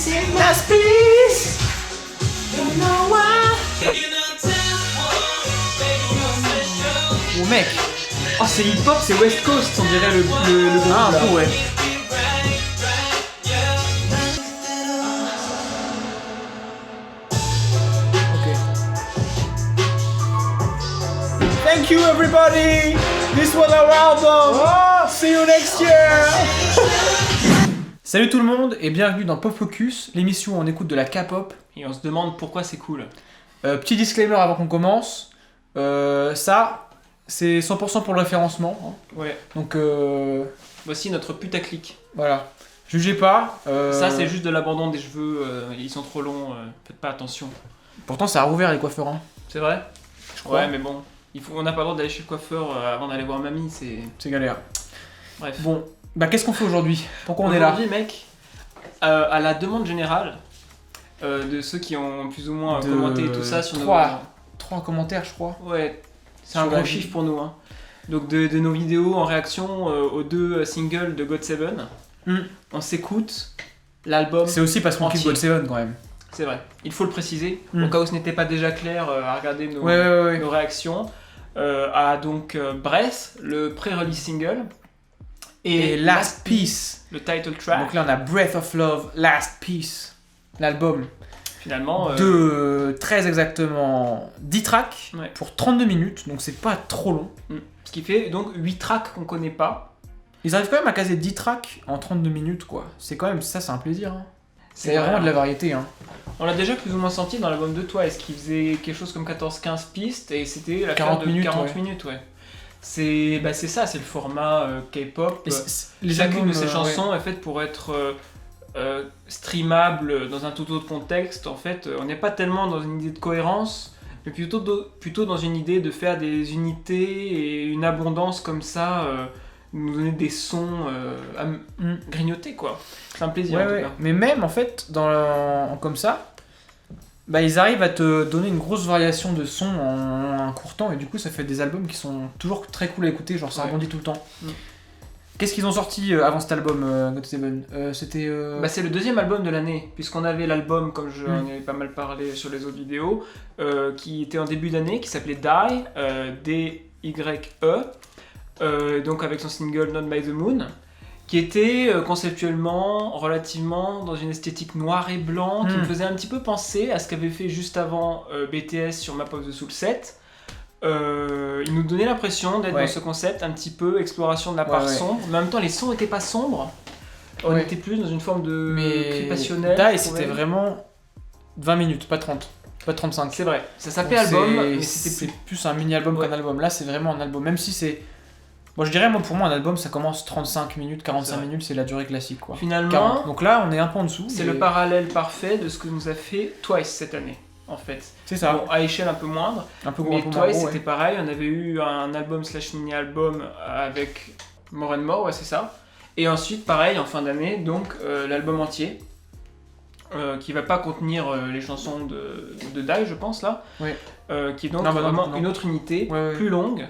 Last piece. Don't know why. Oh mec. Oh, c'est hip-hop, c'est West Coast, on dirait le groupe. Ah, un là. peu, ouais. Ok. Thank you everybody. This was our album. Oh, See you next year. Salut tout le monde et bienvenue dans Pop Focus, l'émission où on écoute de la K-pop. et on se demande pourquoi c'est cool. Petit disclaimer avant qu'on commence. Ça, c'est 100% pour le référencement. Hein. Ouais. Donc Voici notre putaclic. voilà. Jugez pas. Ça, c'est juste de l'abandon des cheveux, ils sont trop longs, faites pas attention. Pourtant, ça a rouvert les coiffeurs. Hein. C'est vrai? crois. Ouais, mais bon, on n'a pas le droit d'aller chez le coiffeur avant d'aller voir mamie, c'est... C'est galère. Bref. Bon, bah qu'est-ce qu'on fait aujourd'hui? Pourquoi on est là? Aujourd'hui, mec, à la demande générale de ceux qui ont plus ou moins commenté tout ça sur nos... 3 commentaires, je crois. Ouais, c'est Sur un la gros vie. chiffre pour nous. Hein. Donc de nos vidéos en réaction aux 2 singles de GOT7, on s'écoute l'album. C'est aussi parce qu'on kiffe entier. GOT7 quand même. C'est vrai, il faut le préciser, Mm. au cas où ce n'était pas déjà clair à regarder nos Ouais. réactions. À donc Breath, le pré-release single, Et Last Piece. le title track. Donc là, on a Breath of Love, Last Piece. L'album Finalement, de très exactement 10 tracks Ouais. pour 32 minutes. Donc c'est pas trop long. ce qui fait donc 8 tracks qu'on connaît pas. Ils arrivent quand même à caser 10 tracks en 32 minutes, quoi. C'est quand même ça, c'est un plaisir. Hein. C'est vrai, vraiment hein. de la variété. Hein. On l'a déjà plus ou moins senti dans l'album de Twice, qui faisait quelque chose comme 14-15 pistes, et c'était la 40 de minutes, 40 ouais. minutes, ouais. C'est ça, c'est le format K-pop. Et les Chacune albums, de ces ouais. chansons est faite pour être streamable dans un tout autre contexte. En fait, on n'est pas tellement dans une idée de cohérence, mais plutôt dans une idée de faire des unités et une abondance comme ça, nous donner des sons à grignoter, quoi. C'est un plaisir, en tout cas. Mais même en fait, comme ça, bah, ils arrivent à te donner une grosse variation de sons en un court temps, et du coup, ça fait des albums qui sont toujours très cool à écouter, genre ça Ouais. rebondit tout le temps. Mm. Qu'est-ce qu'ils ont sorti avant cet album, GOT7? C'était. Bah, c'est le 2e album de l'année, puisqu'on avait l'album, comme j'en avais pas mal parlé sur les autres vidéos, qui était en début d'année, qui s'appelait Die, D-Y-E, donc avec son single Not by the Moon, qui était conceptuellement relativement dans une esthétique noir et blanc, qui me faisait un petit peu penser à ce qu'avait fait juste avant BTS sur Map of the Soul 7. Il nous donnait l'impression d'être dans ce concept un petit peu exploration de la part sombre, mais en même temps les sons n'étaient pas sombres, on était plus dans une forme de cri passionnel. Die, c'était vraiment 20 minutes, pas 30, pas 35. C'est vrai, ça s'appelait Donc album, mais c'était c'est plus... plus un mini-album qu'un album. Là, c'est vraiment un album, même si c'est... Bon, je dirais, pour moi, un album, ça commence 35 minutes, 45 minutes, c'est la durée classique, quoi. Finalement, 40. Donc là, on est un peu en dessous. c'est mais le parallèle parfait de ce que nous a fait Twice cette année, en fait. C'est ça. Bon, à échelle un peu moindre, Un peu gros, mais un peu Twice moins gros, c'était pareil, on avait eu un album / mini-album avec More and More, ouais c'est ça. Et ensuite, pareil, en fin d'année, donc l'album entier, qui va pas contenir les chansons de Die, je pense, là, Ouais. qui est donc Non, bah non, vraiment non. une autre unité, Ouais. plus longue.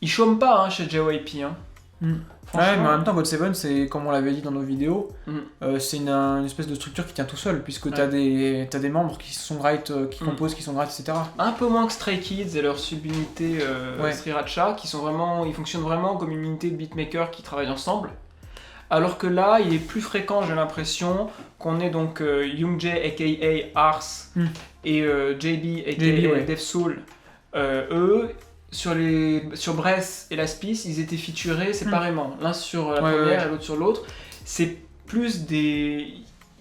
Ils chôment pas hein, chez JYP, hein. Ouais, Franchement, mais en même temps, GOT7, c'est comme on l'avait dit dans nos vidéos, Mm. c'est une espèce de structure qui tient tout seul, puisque t'as des membres qui songwrite, qui composent, qui songwrite, etc. un peu moins que Stray Kids et leur subunité Sriracha, ils fonctionnent vraiment comme une unité de beatmakers qui travaillent ensemble. Alors que là, il est plus fréquent, j'ai l'impression, qu'on ait donc Youngjae aka Ars et JB aka ouais. DevSoul. Eux, sur Breath et Last Piece, ils étaient featurés séparément, l'un sur la première et l'autre sur l'autre. C'est plus des...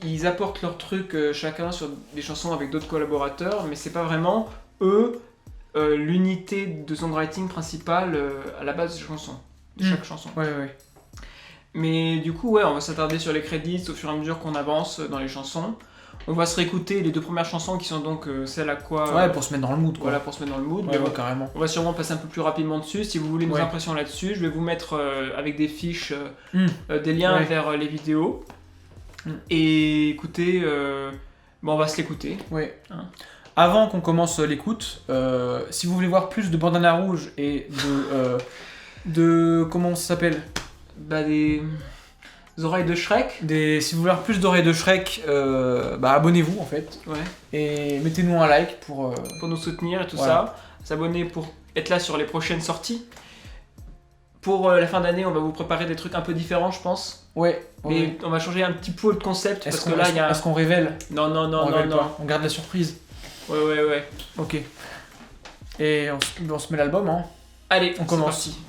Ils apportent leur truc chacun sur des chansons avec d'autres collaborateurs, mais c'est pas vraiment eux l'unité de songwriting principale à la base des chansons, de chaque chanson. Ouais. Mais du coup, on va s'attarder sur les crédits au fur et à mesure qu'on avance dans les chansons. On va se réécouter les 2 premières chansons qui sont donc celles à quoi... Ouais, pour se mettre dans le mood, quoi. Voilà, pour se mettre dans le mood. Ouais, Mais carrément. on va sûrement passer un peu plus rapidement dessus. Si vous voulez nos impressions là-dessus, je vais vous mettre avec des fiches, des liens vers les vidéos. Et écoutez, on va se l'écouter. Ouais. Hein. Avant qu'on commence l'écoute, si vous voulez voir plus de Bandana Rouge et de comment ça s'appelle, Bah des oreilles de Shrek. Si vous voulez avoir plus d'oreilles de Shrek, bah abonnez-vous en fait. Ouais. Et mettez-nous un like pour... Pour nous soutenir et tout Voilà. ça. S'abonner pour être là sur les prochaines sorties. Pour la fin d'année, on va vous préparer des trucs un peu différents, je pense. Ouais. Mais on va changer un petit peu de concept Est-ce parce que là, il y a. qu'on révèle? Non, non, non, On non, révèle non. pas. On garde la surprise. Ouais. Ok. Et on se met l'album, hein. Allez, On commence. c'est parti.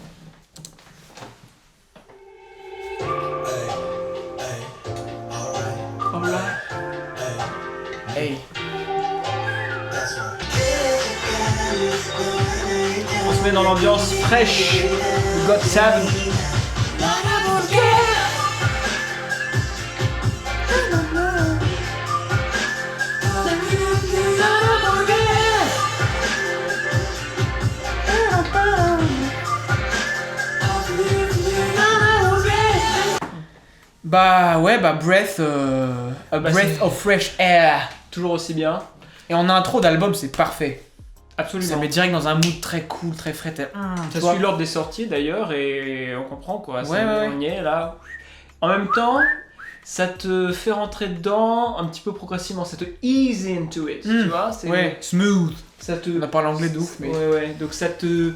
Hey. On se met dans l'ambiance fraîche de God Seven. Bah ouais, Breath, Ah bah, Breath c'est- of Fresh Air. Toujours aussi bien. Et en intro d'album, c'est parfait. Absolument. Ça met direct dans un mood très cool, très frais. Ça suit l'ordre des sorties d'ailleurs et on comprend quoi. Ça, Ouais, ouais, on y est là. En même temps, ça te fait rentrer dedans un petit peu progressivement. Ça te ease into it. Tu vois, Ouais, smooth. Ça te. On a parlé anglais de ouf, mais... Ouais. Donc ça te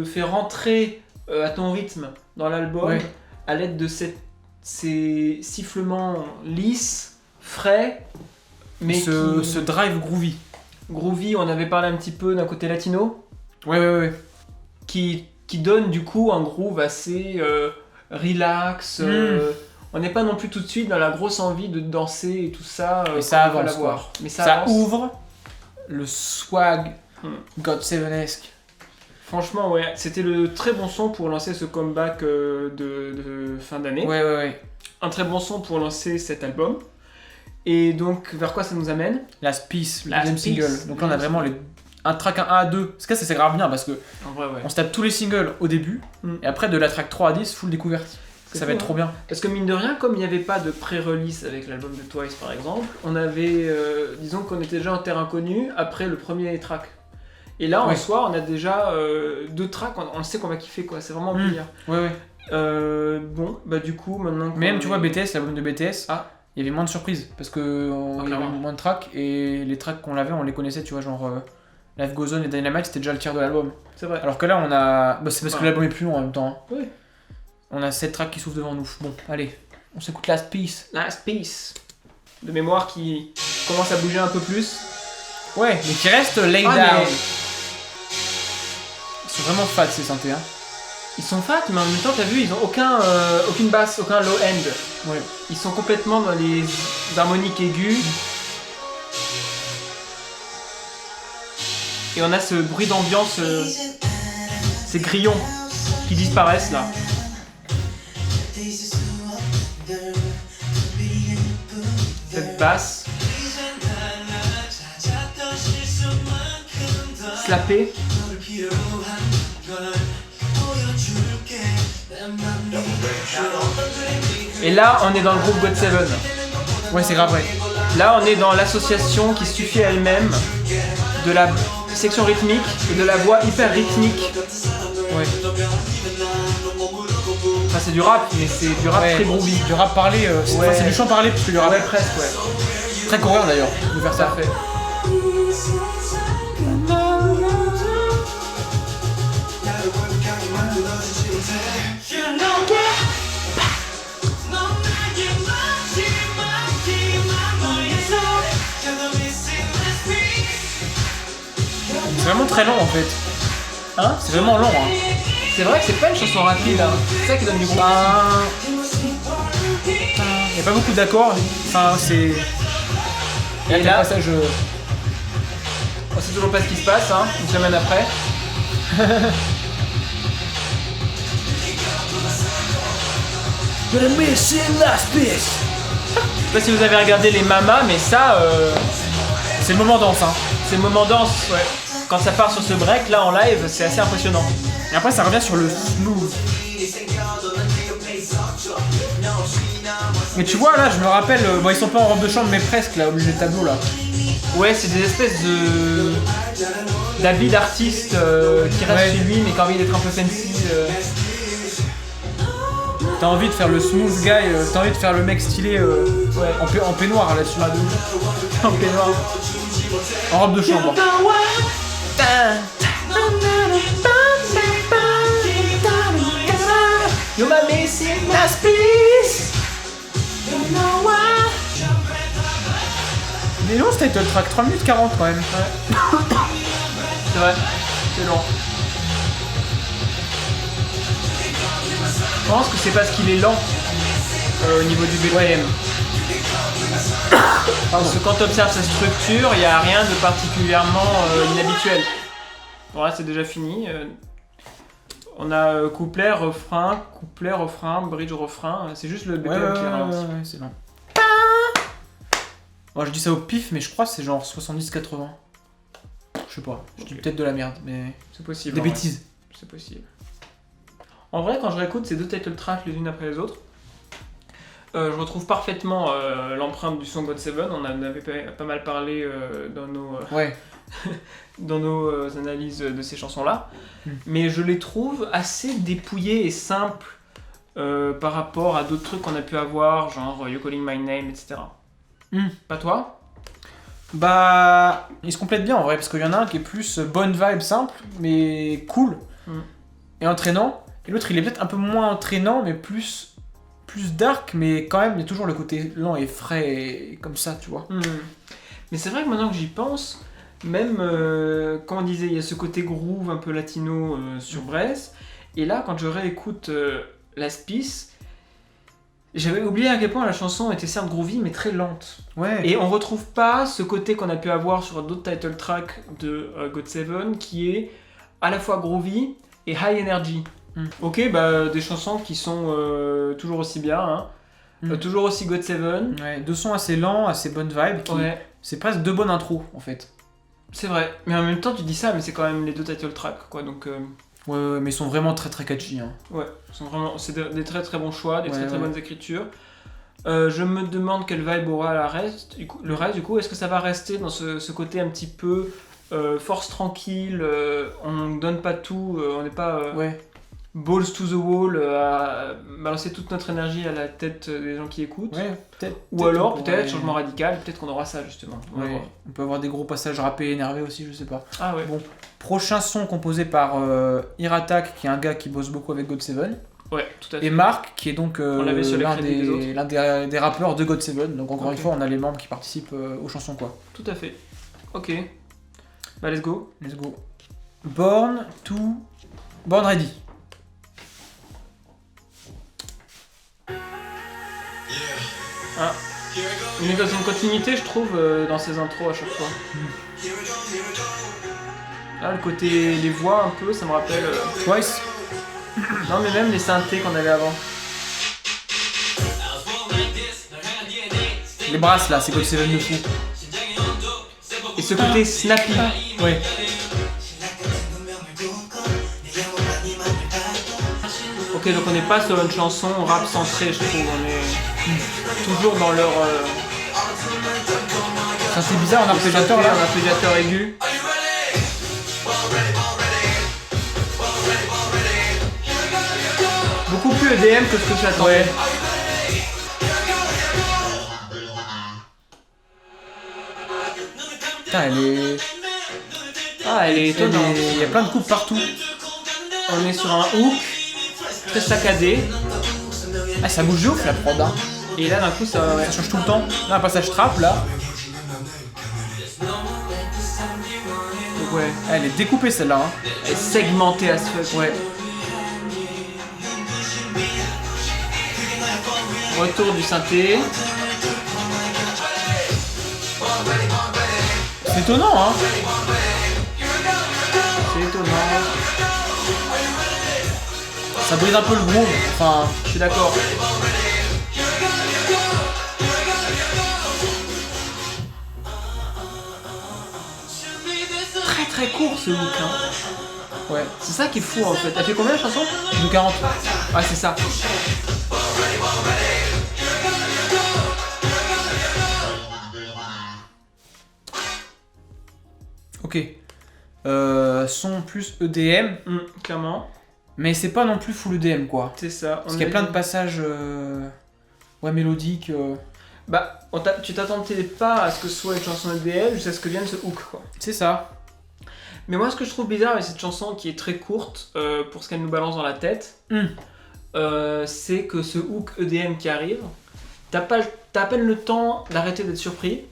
fait rentrer à ton rythme dans l'album Ouais. à l'aide de ces sifflements lisses, frais, mais ce drive groovy. groovy. On avait parlé un petit peu d'un côté latino. Ouais. Qui donne du coup un groove assez relax. On n'est pas non plus tout de suite dans la grosse envie de danser et tout ça. Et ça comme on peut avance, l'avoir. quoi. Mais Ça avance. ouvre le swag Hmm. God Seven-esque. Franchement, ouais, c'était le très bon son pour lancer ce comeback de fin d'année. Ouais. Un très bon son pour lancer cet album. Et donc, vers quoi ça nous amène? Last Piece, le Last deuxième Piece. single. Donc là, on a vraiment un track 1 à 2. Parce que ça grave bien parce que En vrai, ouais. on se tape tous les singles au début. Mm. Et après, de la track 3 à 10, full découverte. C'est Ça fou, va être hein. trop bien. Parce que mine de rien, comme il n'y avait pas de pré-release avec l'album de Twice par exemple, on avait, disons qu'on était déjà en terre inconnue après le premier track. Et là, en Ouais. soi, on a déjà 2 tracks, on sait qu'on va kiffer quoi, c'est vraiment bien. Ouais. Bon, bah du coup, maintenant. Même, qu'on tu vois, est- BTS, l'album de BTS, Ah. il y avait moins de surprises. Parce que il y avait clairement. moins de tracks. Et les tracks qu'on avait, on les connaissait, tu vois, genre Life Goes On et Dynamite, c'était déjà le tiers de l'album. C'est vrai. Alors que là, on a. Bah, c'est parce que Ouais. l'album est plus long en même temps. Hein. Oui. On a 7 tracks qui s'ouvrent devant nous. Bon, allez, on s'écoute Last Piece. Last Piece. De mémoire qui commence à bouger un peu plus. Ouais, mais qui reste lay Ah, down. mais Ils sont vraiment fat ces synthés, hein. ils sont fat, mais en même temps, t'as vu, ils ont aucune basse, aucun low end. Ouais. Ils sont complètement dans les harmoniques aiguës. Et on a ce bruit d'ambiance, ces grillons qui disparaissent là. Cette basse. Slappée. Et là, on est dans le groupe God Seven. Ouais, c'est grave, ouais. Là, on est dans l'association qui suffit à elle-même de la section rythmique et de la voix hyper rythmique. Ouais. Enfin, c'est du rap, mais c'est du rap Ouais, très groovy. Du rap parlé, c'est Ouais. enfin, c'est du chant parlé plus que du rap. Ouais, presque, ouais. Très coréen d'ailleurs, de faire ça. Parfait. C'est vraiment très lent en fait. Hein? C'est vraiment lent. Hein. C'est vrai que c'est pas une chanson rapide, hein. C'est ça qui donne du goût. Il n'y a pas beaucoup d'accords. Enfin, c'est. Et le là, passage. on sait toujours pas ce qui se passe, hein, une semaine après. Je sais pas si vous avez regardé les Mamas, mais ça, C'est le moment danse. Hein. c'est le moment danse. Ouais. Quand ça part sur ce break, là en live, c'est assez impressionnant. Et après, ça revient sur le smooth. Mais tu vois, là, je me rappelle. Bon, ils sont pas en robe de chambre, mais presque là, au milieu du tableau là. Ouais, c'est des espèces de d'habits d'artistes qui restent Ouais. chez lui, mais qui ont envie d'être un peu fancy. T'as envie de faire le smooth guy, t'as envie de faire le mec stylé en peignoir là-dessus. En peignoir. En robe de chambre. You my missing last piece. Il est long ce title track, 3 minutes 40 quand même. Ouais. C'est vrai, c'est long. Je pense que c'est parce qu'il est lent au niveau du BPM. Parce que quand tu observes sa structure, il n'y a rien de particulièrement inhabituel. Bon là c'est déjà fini. On a couplet, refrain, bridge, refrain. C'est juste le BPM qui est ralenti. Ouais, c'est long. Bon, je dis ça au pif, mais je crois que c'est genre 70-80. Je sais pas, je dis peut-être de la merde, mais... C'est possible. Des bêtises. C'est possible. En vrai, quand je réécoute ces deux title tracks les unes après les autres, je retrouve parfaitement l'empreinte du son God Seven. On en avait pas mal parlé dans nos, dans nos analyses de ces chansons-là. Mais je les trouve assez dépouillées et simples par rapport à d'autres trucs qu'on a pu avoir, genre You Calling My Name, etc. Pas toi? Bah, ils se complètent bien en vrai, parce qu'il y en a un qui est plus bonne vibe, simple, mais cool et entraînant. Et l'autre, il est peut-être un peu moins entraînant, mais plus dark, mais quand même, il y a toujours le côté lent et frais, et comme ça, tu vois. Mais c'est vrai que maintenant que j'y pense, même, comme on disait, il y a ce côté groove un peu latino sur Brest. Et là, quand je réécoute Last Piece, j'avais oublié à quel point la chanson était certes groovy, mais très lente. Ouais. Et on retrouve pas ce côté qu'on a pu avoir sur d'autres title tracks de God Seven, qui est à la fois groovy et high energy. Ok, bah des chansons qui sont toujours aussi bien, hein. Toujours aussi God Seven. Ouais, deux sons assez lents, assez bonne vibe. Ouais. C'est presque deux bonnes intros en fait. C'est vrai, mais en même temps tu dis ça, mais c'est quand même les deux title tracks, quoi, donc... Ouais, mais ils sont vraiment très très catchy. Hein. Ouais, c'est des très très bons choix, des très très bonnes écritures. Je me demande quelle vibe aura le reste, du coup, est-ce que ça va rester dans ce côté un petit peu force tranquille, on donne pas tout, on n'est pas balls to the wall, à balancer toute notre énergie à la tête des gens qui écoutent. Ouais, peut-être. Ou alors, peut-être, changement radical, peut-être qu'on aura ça justement. On peut avoir des gros passages rappés énervés aussi, je sais pas. Ah ouais. Bon, prochain son composé par Iratak, qui est un gars qui bosse beaucoup avec God Seven. Ouais, tout à fait. Et Marc, qui est donc l'un des rappeurs de God Seven. Donc encore une fois, on a les membres qui participent aux chansons, quoi. Tout à fait. Ok. Bah, let's go. Let's go. Born Ready. Ah. On est dans une continuité, je trouve, dans ces intros à chaque fois. Là, le côté les voix un peu, ça me rappelle... Twice. Non, mais même les synthés qu'on avait avant. Les brasses là, c'est God Seven de fou. Et ce côté snappy. Ouais. Ok, donc on n'est pas sur une chanson rap centrée, je trouve. On est toujours dans leur... C'est bizarre, un arpégiateur là. Un arpégiateur aigu. Beaucoup plus EDM que ce que j'attendais. Ouais. Putain, elle est... Ah, elle est étonnante. Il y a plein de coupes partout. On est sur un hook très saccadé. Ah, ça bouge de ouf la prod, hein. Et là, d'un coup, ça change tout le temps. Là, un passage trap, là. Donc, ouais. Ah, elle est découpée celle-là, hein. Elle est segmentée à ce fuck. Ouais. Retour du synthé. C'est étonnant, hein. C'est étonnant. Ça brise un peu le groove, enfin... Je suis d'accord. Très très court ce look, hein. Ouais. C'est ça qui est fou en fait. Elle fait combien la chanson? De 40. Ouais, c'est ça. Ok. Son plus EDM. Clairement. Mais c'est pas non plus full EDM quoi. C'est ça. Parce qu'il y a plein de passages mélodiques. Bah, tu t'attendais pas à ce que ce soit une chanson EDM jusqu'à ce que vienne ce hook quoi. C'est ça. Mais moi ce que je trouve bizarre avec cette chanson qui est très courte pour ce qu'elle nous balance dans la tête, c'est que ce hook EDM qui arrive, t'as à peine le temps d'arrêter d'être surpris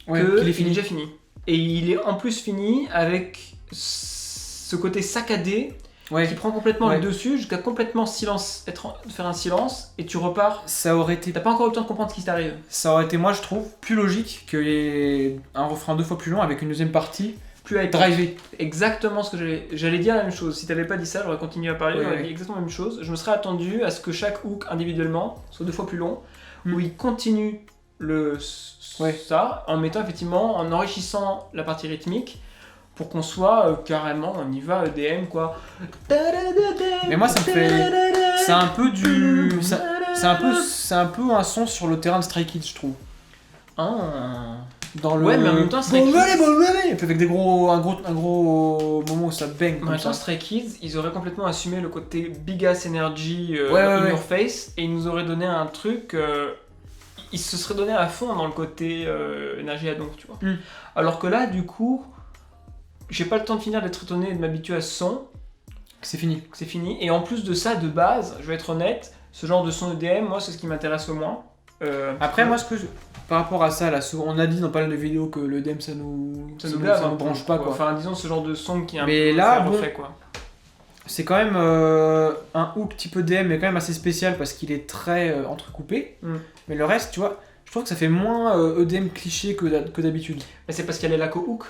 qu'il est déjà fini. Et il est en plus fini avec ce côté saccadé qui prend complètement le dessus jusqu'à complètement faire un silence et tu repars. Ça aurait été. T'as pas encore eu le temps de comprendre ce qui t'arrive. Ça aurait été, moi je trouve, plus logique qu'il y ait un refrain 2 fois plus long avec une deuxième partie plus à driver. Exactement ce que j'allais dire la même chose. Si t'avais pas dit ça, j'aurais continué à parler, j'aurais dit exactement la même chose. Je me serais attendu à ce que chaque hook individuellement soit 2 fois plus long, où il continue ça en mettant effectivement, en enrichissant la partie rythmique pour qu'on soit carrément, on y va EDM quoi. Mais moi ça me fait, c'est un peu du, c'est un peu un son sur le terrain de Stray Kids je trouve. Dans le... Ouais, mais en même temps, Stray Kids... avec un gros moment où ça bang. En même temps, Stray Kids, ils auraient complètement assumé le côté big ass energy in your face et ils nous auraient donné un truc. Ils se seraient donné à fond dans le côté énergie à donf, tu vois. Alors que là, du coup, j'ai pas le temps de finir d'être étonné et de m'habituer à ce son. C'est fini. C'est fini. Et en plus de ça, de base, je vais être honnête, ce genre de son EDM, moi, c'est ce qui m'intéresse le moins. Après, moi, par rapport à ça, là, on a dit dans pas mal de vidéos que le EDM ça nous branche pas quoi. Enfin, disons ce genre de son qui est un mais peu là, reflet quoi. C'est quand même un hook type EDM, mais quand même assez spécial parce qu'il est très entrecoupé. Mais le reste, tu vois, je trouve que ça fait moins EDM cliché que d'habitude. Mais c'est parce qu'elle est là qu'au hook.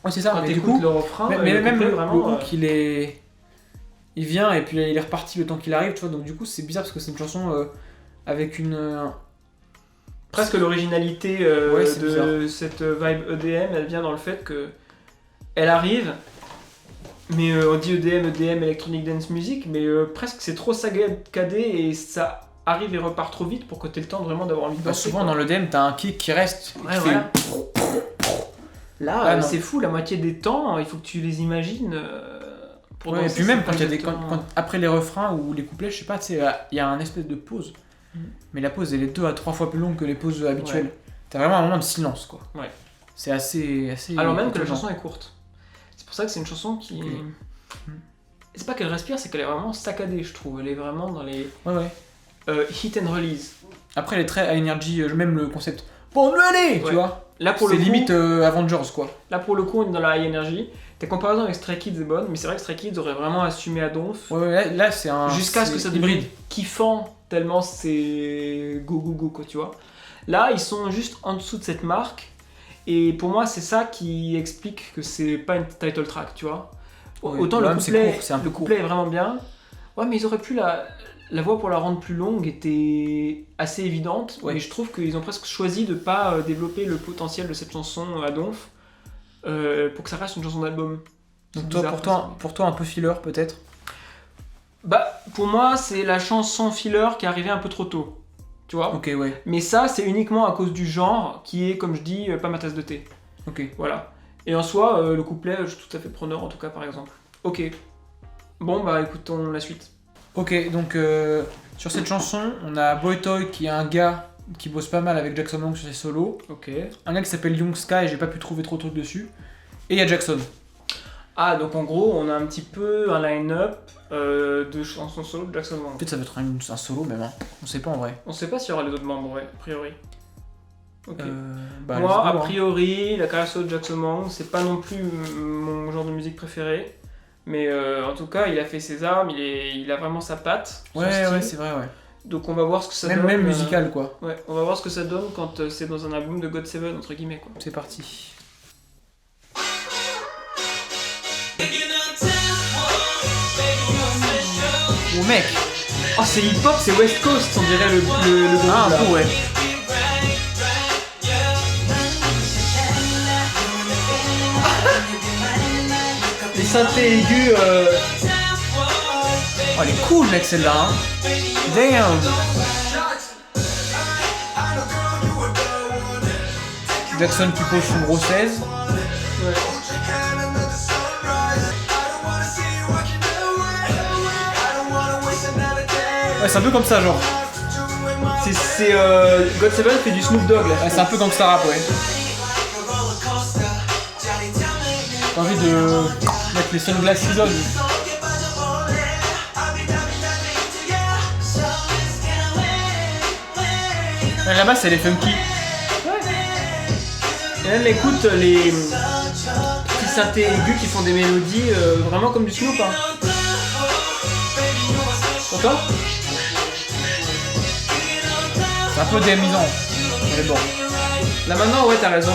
Ouais, c'est ça. Quand mais du coup, le refrain, mais même le vraiment, hook, il vient et puis il est reparti le temps qu'il arrive, tu vois. Donc du coup, c'est bizarre parce que c'est une chanson avec une presque l'originalité de cette vibe EDM, elle vient dans le fait que elle arrive, mais on dit EDM, Electronic Dance Music, mais presque c'est trop saccadé et ça arrive et repart trop vite pour que tu aies le temps vraiment d'avoir envie de danser. Souvent dans l'EDM, t'as un kick qui reste. Là, c'est fou, la moitié des temps, il faut que tu les imagines. Et puis même quand il y a après les refrains ou les couplets, je sais pas, il y a un espèce de pause. Mais la pause elle est 2 à 3 fois plus longue que les pauses habituelles. T'as vraiment un moment de silence quoi. C'est assez alors même que la chanson est courte. C'est pour ça que c'est une chanson qui... C'est pas qu'elle respire, c'est qu'elle est vraiment saccadée je trouve. Elle est vraiment dans les... hit and release. Après elle est très high energy, même le concept. Bon allez, tu vois. Là pour c'est limite Avengers quoi. Là pour le coup on est dans la high energy. Ta comparaison avec Stray Kids est bonne, mais c'est vrai que Stray Kids aurait vraiment assumé à donf. Là c'est un... Jusqu'à ce que ça devienne kiffant, tellement c'est go quoi, tu vois. Là, ils sont juste en dessous de cette marque, et pour moi, c'est ça qui explique que c'est pas une title track, tu vois. Autant le couplet est vraiment bien, mais ils auraient pu la voix pour la rendre plus longue était assez évidente, mais je trouve qu'ils ont presque choisi de pas développer le potentiel de cette chanson à donf. Pour que ça reste une chanson d'album. Donc pour toi un peu filler peut-être. Bah pour moi c'est la chanson filler qui est arrivée un peu trop tôt, tu vois. Ok ouais. Mais ça c'est uniquement à cause du genre qui est comme je dis pas ma tasse de thé. Ok. Voilà. Et en soi le couplet je suis tout à fait preneur en tout cas par exemple. Ok. Bon bah écoutons la suite. Ok donc sur cette chanson on a Boy Toy qui est un gars qui bosse pas mal avec Jackson Long sur ses solos. Ok. Un gars qui s'appelle Young Sky, j'ai pas pu trouver trop de trucs dessus. Et il y a Jackson. Ah, donc en gros, on a un petit peu un line-up de chansons solo de Jackson Wang. Peut-être ça va être un solo même, hein. On sait pas en vrai. On sait pas s'il y aura les autres membres, ouais, a priori. Ok. Moi, a priori, la carrière solo de Jackson Wang, c'est pas non plus mon genre de musique préféré. Mais en tout cas, il a fait ses armes, il a vraiment sa patte. Ouais, c'est vrai, ouais. Donc on va voir ce que ça donne. Même musical, quoi. Ouais, on va voir ce que ça donne quand c'est dans un album de God Seven, entre guillemets, quoi. C'est parti. Oh mec! Oh c'est hip-hop, c'est West Coast, on dirait le groupe. Ah, un peu, ouais. Les synthés aigus. Oh, elle est cool, mec, celle-là. Hein. Damn! Jackson qui pose son gros 16. Ouais. Ouais, c'est un peu comme ça, genre. C'est God7 fait du Snoop Dogg là. Ouais, c'est un peu gangsta rap, ouais. J'ai envie de mettre les sunglasses on. La basse, elle est funky. Et même écoute les petits synthés aigus qui font des mélodies vraiment comme du Snoop. Hein. T'entends? C'est un peu démisant. Mais bon. Là maintenant, ouais, t'as raison.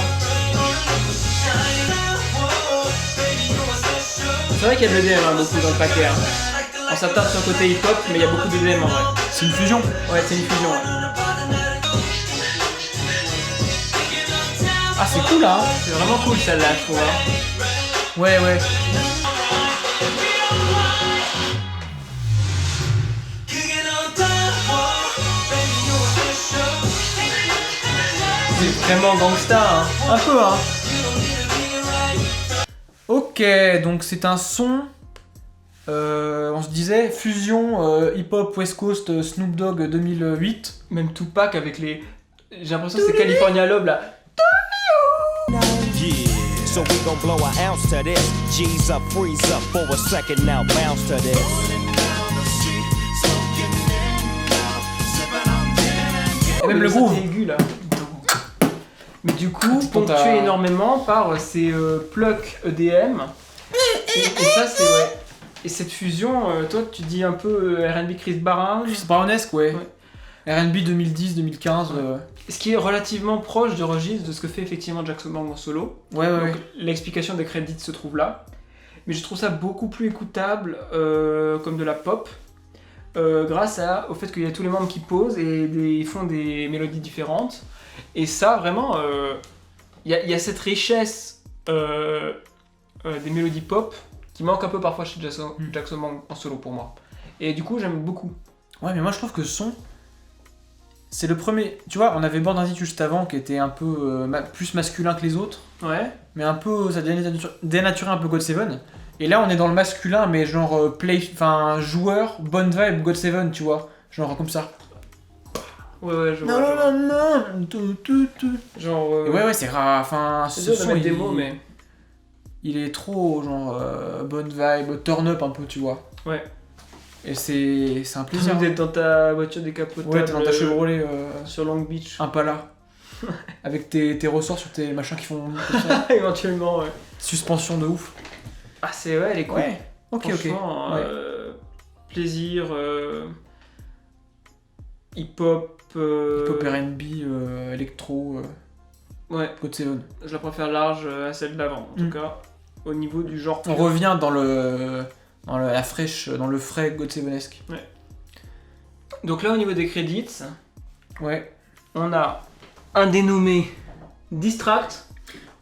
C'est vrai qu'il y a de l'EDM hein, beaucoup dans le paquet. Hein. On s'attarde sur le côté hip-hop, mais il y a beaucoup d'EDM en vrai. C'est une fusion. Ouais, c'est une fusion. Ouais. Ah, c'est cool là. Hein. C'est vraiment cool celle-là, je trouve. Hein. Ouais, ouais. C'est vraiment gangsta. Hein. Un peu, hein. Ok, donc c'est un son. On se disait fusion hip-hop West Coast Snoop Dogg 2008. Même Tupac avec les. J'ai l'impression que c'est California Love là. Yeah, so we gon' blow an ounce to this. G's up, freeze up for a second now, bounce to this. Et même le groove. Aigu là. Mais du coup, ponctué énormément par ces plucks EDM. Et ça, c'est ouais. Et cette fusion, toi, tu dis un peu R&B Chris Brown. Chris Brownesque, ouais. R&B 2010-2015. Ce qui est relativement proche du registre de ce que fait effectivement Jackson Wang en solo. Ouais, ouais, Donc, ouais. l'explication des crédits se trouve là. Mais je trouve ça beaucoup plus écoutable comme de la pop. Grâce au fait qu'il y a tous les membres qui posent et ils font des mélodies différentes. Et ça, vraiment, il y a cette richesse des mélodies pop qui manque un peu parfois chez Jackson Wang en solo pour moi. Et du coup, j'aime beaucoup. Ouais, mais moi je trouve que son, c'est le premier. Tu vois, on avait Born Identity juste avant qui était un peu plus masculin que les autres, Ouais. mais un peu. Ça dénaturait un peu God7. Et là, on est dans le masculin, mais genre joueur, bonne vibe God7, tu vois. Genre comme ça. Ouais, je vois. Non, je vois. non, non, tout. Genre. Et ouais, c'est rare. Enfin, c'est ce dur de son, mettre des mots, mais. il est trop, genre, bonne vibe, turn up un peu, tu vois. Ouais. Et c'est un plaisir. D'être dans ta voiture décapotable. Ouais, t'es dans ta Chevrolet sur Long Beach. Impala. Avec tes ressorts sur tes machins qui font comme ça. Éventuellement, ouais. Suspension de ouf. Ah, c'est ouais, elle est cool. Ouais. Ok, ok. Franchement, Ouais. Plaisir, hip-hop. Hip-hop R&B, électro, Ouais, God7. je la préfère large à celle d'avant, en tout Mm. cas, au niveau du genre. On revient dans la fraîche, dans le frais God7esque. Donc là, au niveau des crédits, Ouais. on a un dénommé Distract.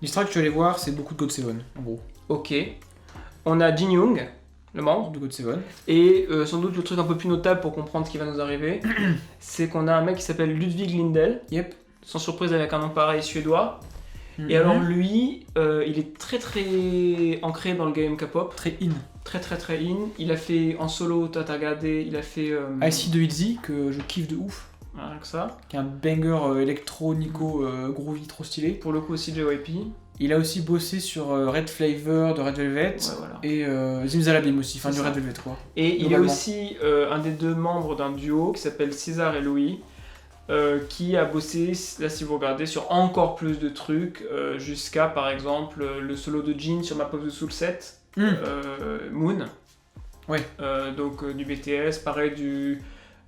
Distract, tu vas aller voir, c'est beaucoup de God7, en gros. Ok. On a Jin Young, le membre. De God7. Et sans doute le truc un peu plus notable pour comprendre ce qui va nous arriver, c'est qu'on a un mec qui s'appelle Ludwig Lindell, Yep. sans surprise avec un nom pareil suédois. Et alors lui, il est très très ancré dans le game K-pop, Très in. très très très in. Il a fait en solo, toi t'as regardé, il a fait... IC de Itzy, que je kiffe de ouf. Rien que ça. Qui est un banger électro-nico groovy trop stylé. Pour le coup aussi JYP. Il a aussi bossé sur Red Flavor de Red Velvet. Ouais, voilà. Et Zimzalabim aussi, enfin C'est du ça. Red Velvet quoi. Et il est Globalement. aussi un des deux membres d'un duo qui s'appelle César et Louis, qui a bossé, là si vous regardez, sur encore plus de trucs, jusqu'à par exemple le solo de Jin sur Map of the Soul 7, Moon. Ouais. Donc du BTS, pareil du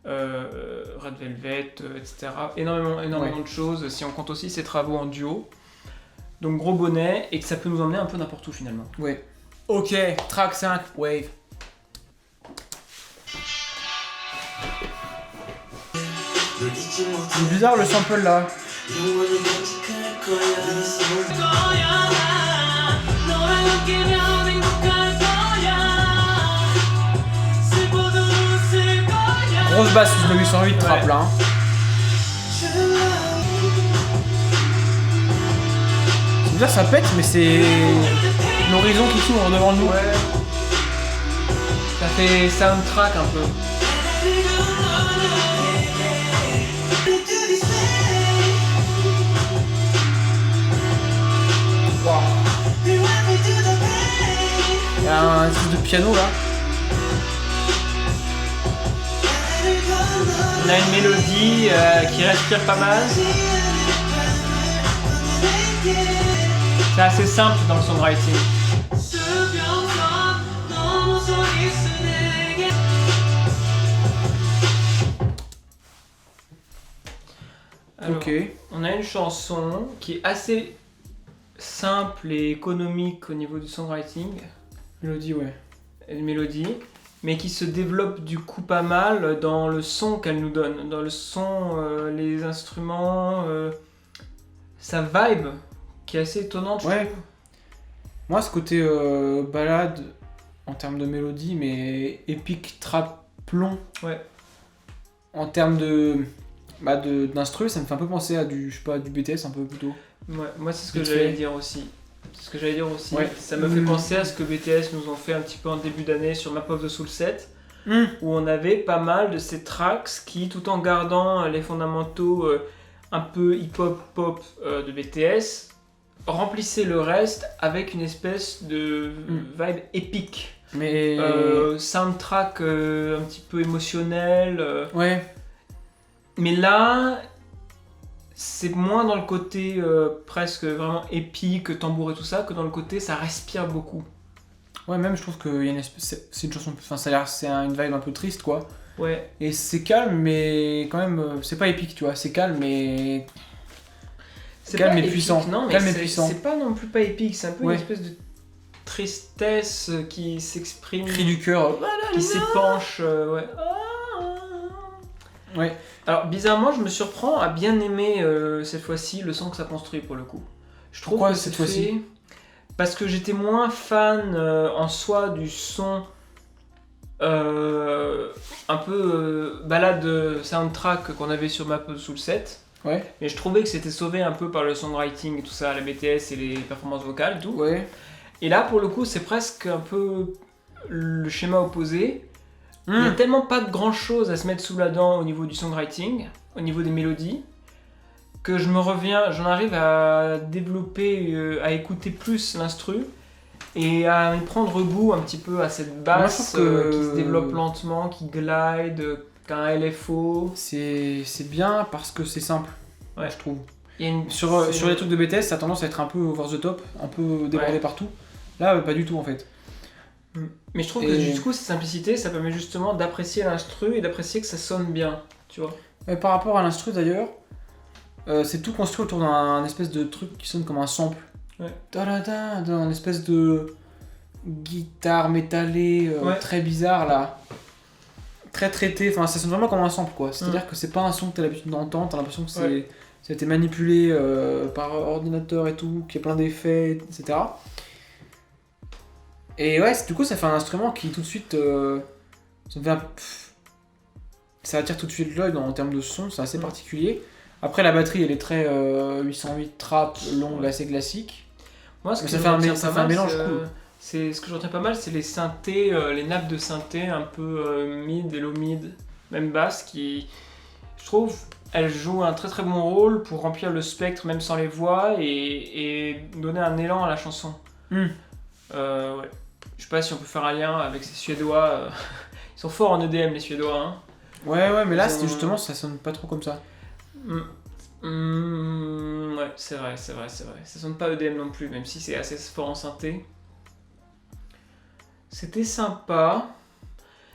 Red Velvet, etc. Énormément Ouais. de choses, si on compte aussi ses travaux en duo. Donc gros bonnet, et que ça peut nous emmener un peu n'importe où finalement. Ouais. Ok, track 5, Wave. C'est bizarre le sample là. Grosse basse 808 trap là. Hein. C'est bizarre, ça pète, mais c'est l'horizon qui s'ouvre devant nous. Ouais. Ça fait soundtrack un peu. Il y a un espèce de piano là. On a une mélodie qui respire pas mal. C'est assez simple dans le songwriting. Alors, Ok. on a une chanson qui est assez simple et économique au niveau du songwriting, Mélodie, ouais. une mélodie, mais qui se développe du coup pas mal dans le son qu'elle nous donne, dans le son, les instruments, sa vibe qui est assez étonnante. je Ouais. trouve. Moi, ce côté balade en termes de mélodie, mais épique, trap, plomb. Ouais. En termes d'instru, ça me fait un peu penser à du BTS un peu plutôt. Ouais, moi c'est ce que Vite j'allais fait. dire aussi. C'est ce que j'allais dire aussi. Ouais. Ça me fait penser à ce que BTS nous ont fait un petit peu en début d'année sur Map of the Soul 7, Mm. où on avait pas mal de ces tracks qui, tout en gardant les fondamentaux un peu hip-hop pop de BTS, remplissaient le reste avec une espèce de vibe épique. Mais. Soundtrack un petit peu émotionnel. Ouais. Mais là, c'est moins dans le côté presque vraiment épique, tambour et tout ça, que dans le côté ça respire beaucoup. Ouais, même je trouve que y a une espèce, c'est une chanson. Enfin, ça a l'air, une vibe un peu triste quoi. Ouais. Et c'est calme, mais quand même, c'est pas épique, tu vois. C'est calme, mais. C'est Calme pas et épique, puissant. Non, mais Calme et c'est- puissant. C'est pas non plus pas épique, c'est un peu Ouais. une espèce de tristesse qui s'exprime, Cri du cœur. qui s'épanche. Ouais. Ouais. Alors bizarrement, je me surprends à bien aimer cette fois-ci le son que ça construit pour le coup. Je trouve Pourquoi que cette c'est fois-ci fait- Parce que j'étais moins fan en soi du son un peu balade soundtrack qu'on avait sur Map of the Soul 7. Ouais. Mais je trouvais que c'était sauvé un peu par le songwriting et tout ça, la BTS et les performances vocales et tout. Ouais. Et là, pour le coup, c'est presque un peu le schéma opposé. Il n'y a Mm. tellement pas de grand chose à se mettre sous la dent au niveau du songwriting, au niveau des mélodies, que j'en arrive à développer, à écouter plus l'instru et à y prendre goût un petit peu à cette basse Moi, je trouve que- qui se développe lentement, qui glide, qui a un LFO. C'est bien parce que c'est simple. Ouais. Je trouve. Il y a une- Sur c'est- les trucs de BTS, ça a tendance à être un peu over the top, un peu débordé Ouais. partout. Là, pas du tout en fait. Mais je trouve que Et- du coup, cette simplicité, ça permet justement d'apprécier l'instru et d'apprécier que ça sonne bien, tu vois. Par rapport à l'instru d'ailleurs, c'est tout construit autour d'un espèce de truc qui sonne comme un sample. Ouais. Ta-da-da, dans une espèce de guitare métallée Ouais. très bizarre là. Très traité, enfin ça sonne vraiment comme un sample quoi. C'est-à-dire que c'est pas un son que t'as l'habitude d'entendre, t'as l'impression que Ouais. ça a été manipulé par ordinateur et tout, qu'il y a plein d'effets, etc. Et ouais, du coup ça fait un instrument qui tout de suite... ça, me fait ça attire tout de suite l'œil en termes de son, c'est assez particulier. Après la batterie elle est très 808 trap, longue, assez classique. Moi, ce Mais que ça je fait un retiens mé- ça pas fait un mal, mélange c'est, cool. C'est ce que je retiens pas mal, c'est les synthés, les nappes de synthé un peu mid et low mid, même basse, qui, je trouve, elles jouent un très très bon rôle pour remplir le spectre même sans les voix et donner un élan à la chanson. Mm. Ouais. Je sais pas si on peut faire un lien avec ces Suédois. Ils sont forts en EDM les Suédois. Hein. Ouais, mais là Ils c'est ont- justement ça sonne pas trop comme ça. Ouais, c'est vrai. Ça sonne pas EDM non plus, même si c'est assez fort en synthé. C'était sympa.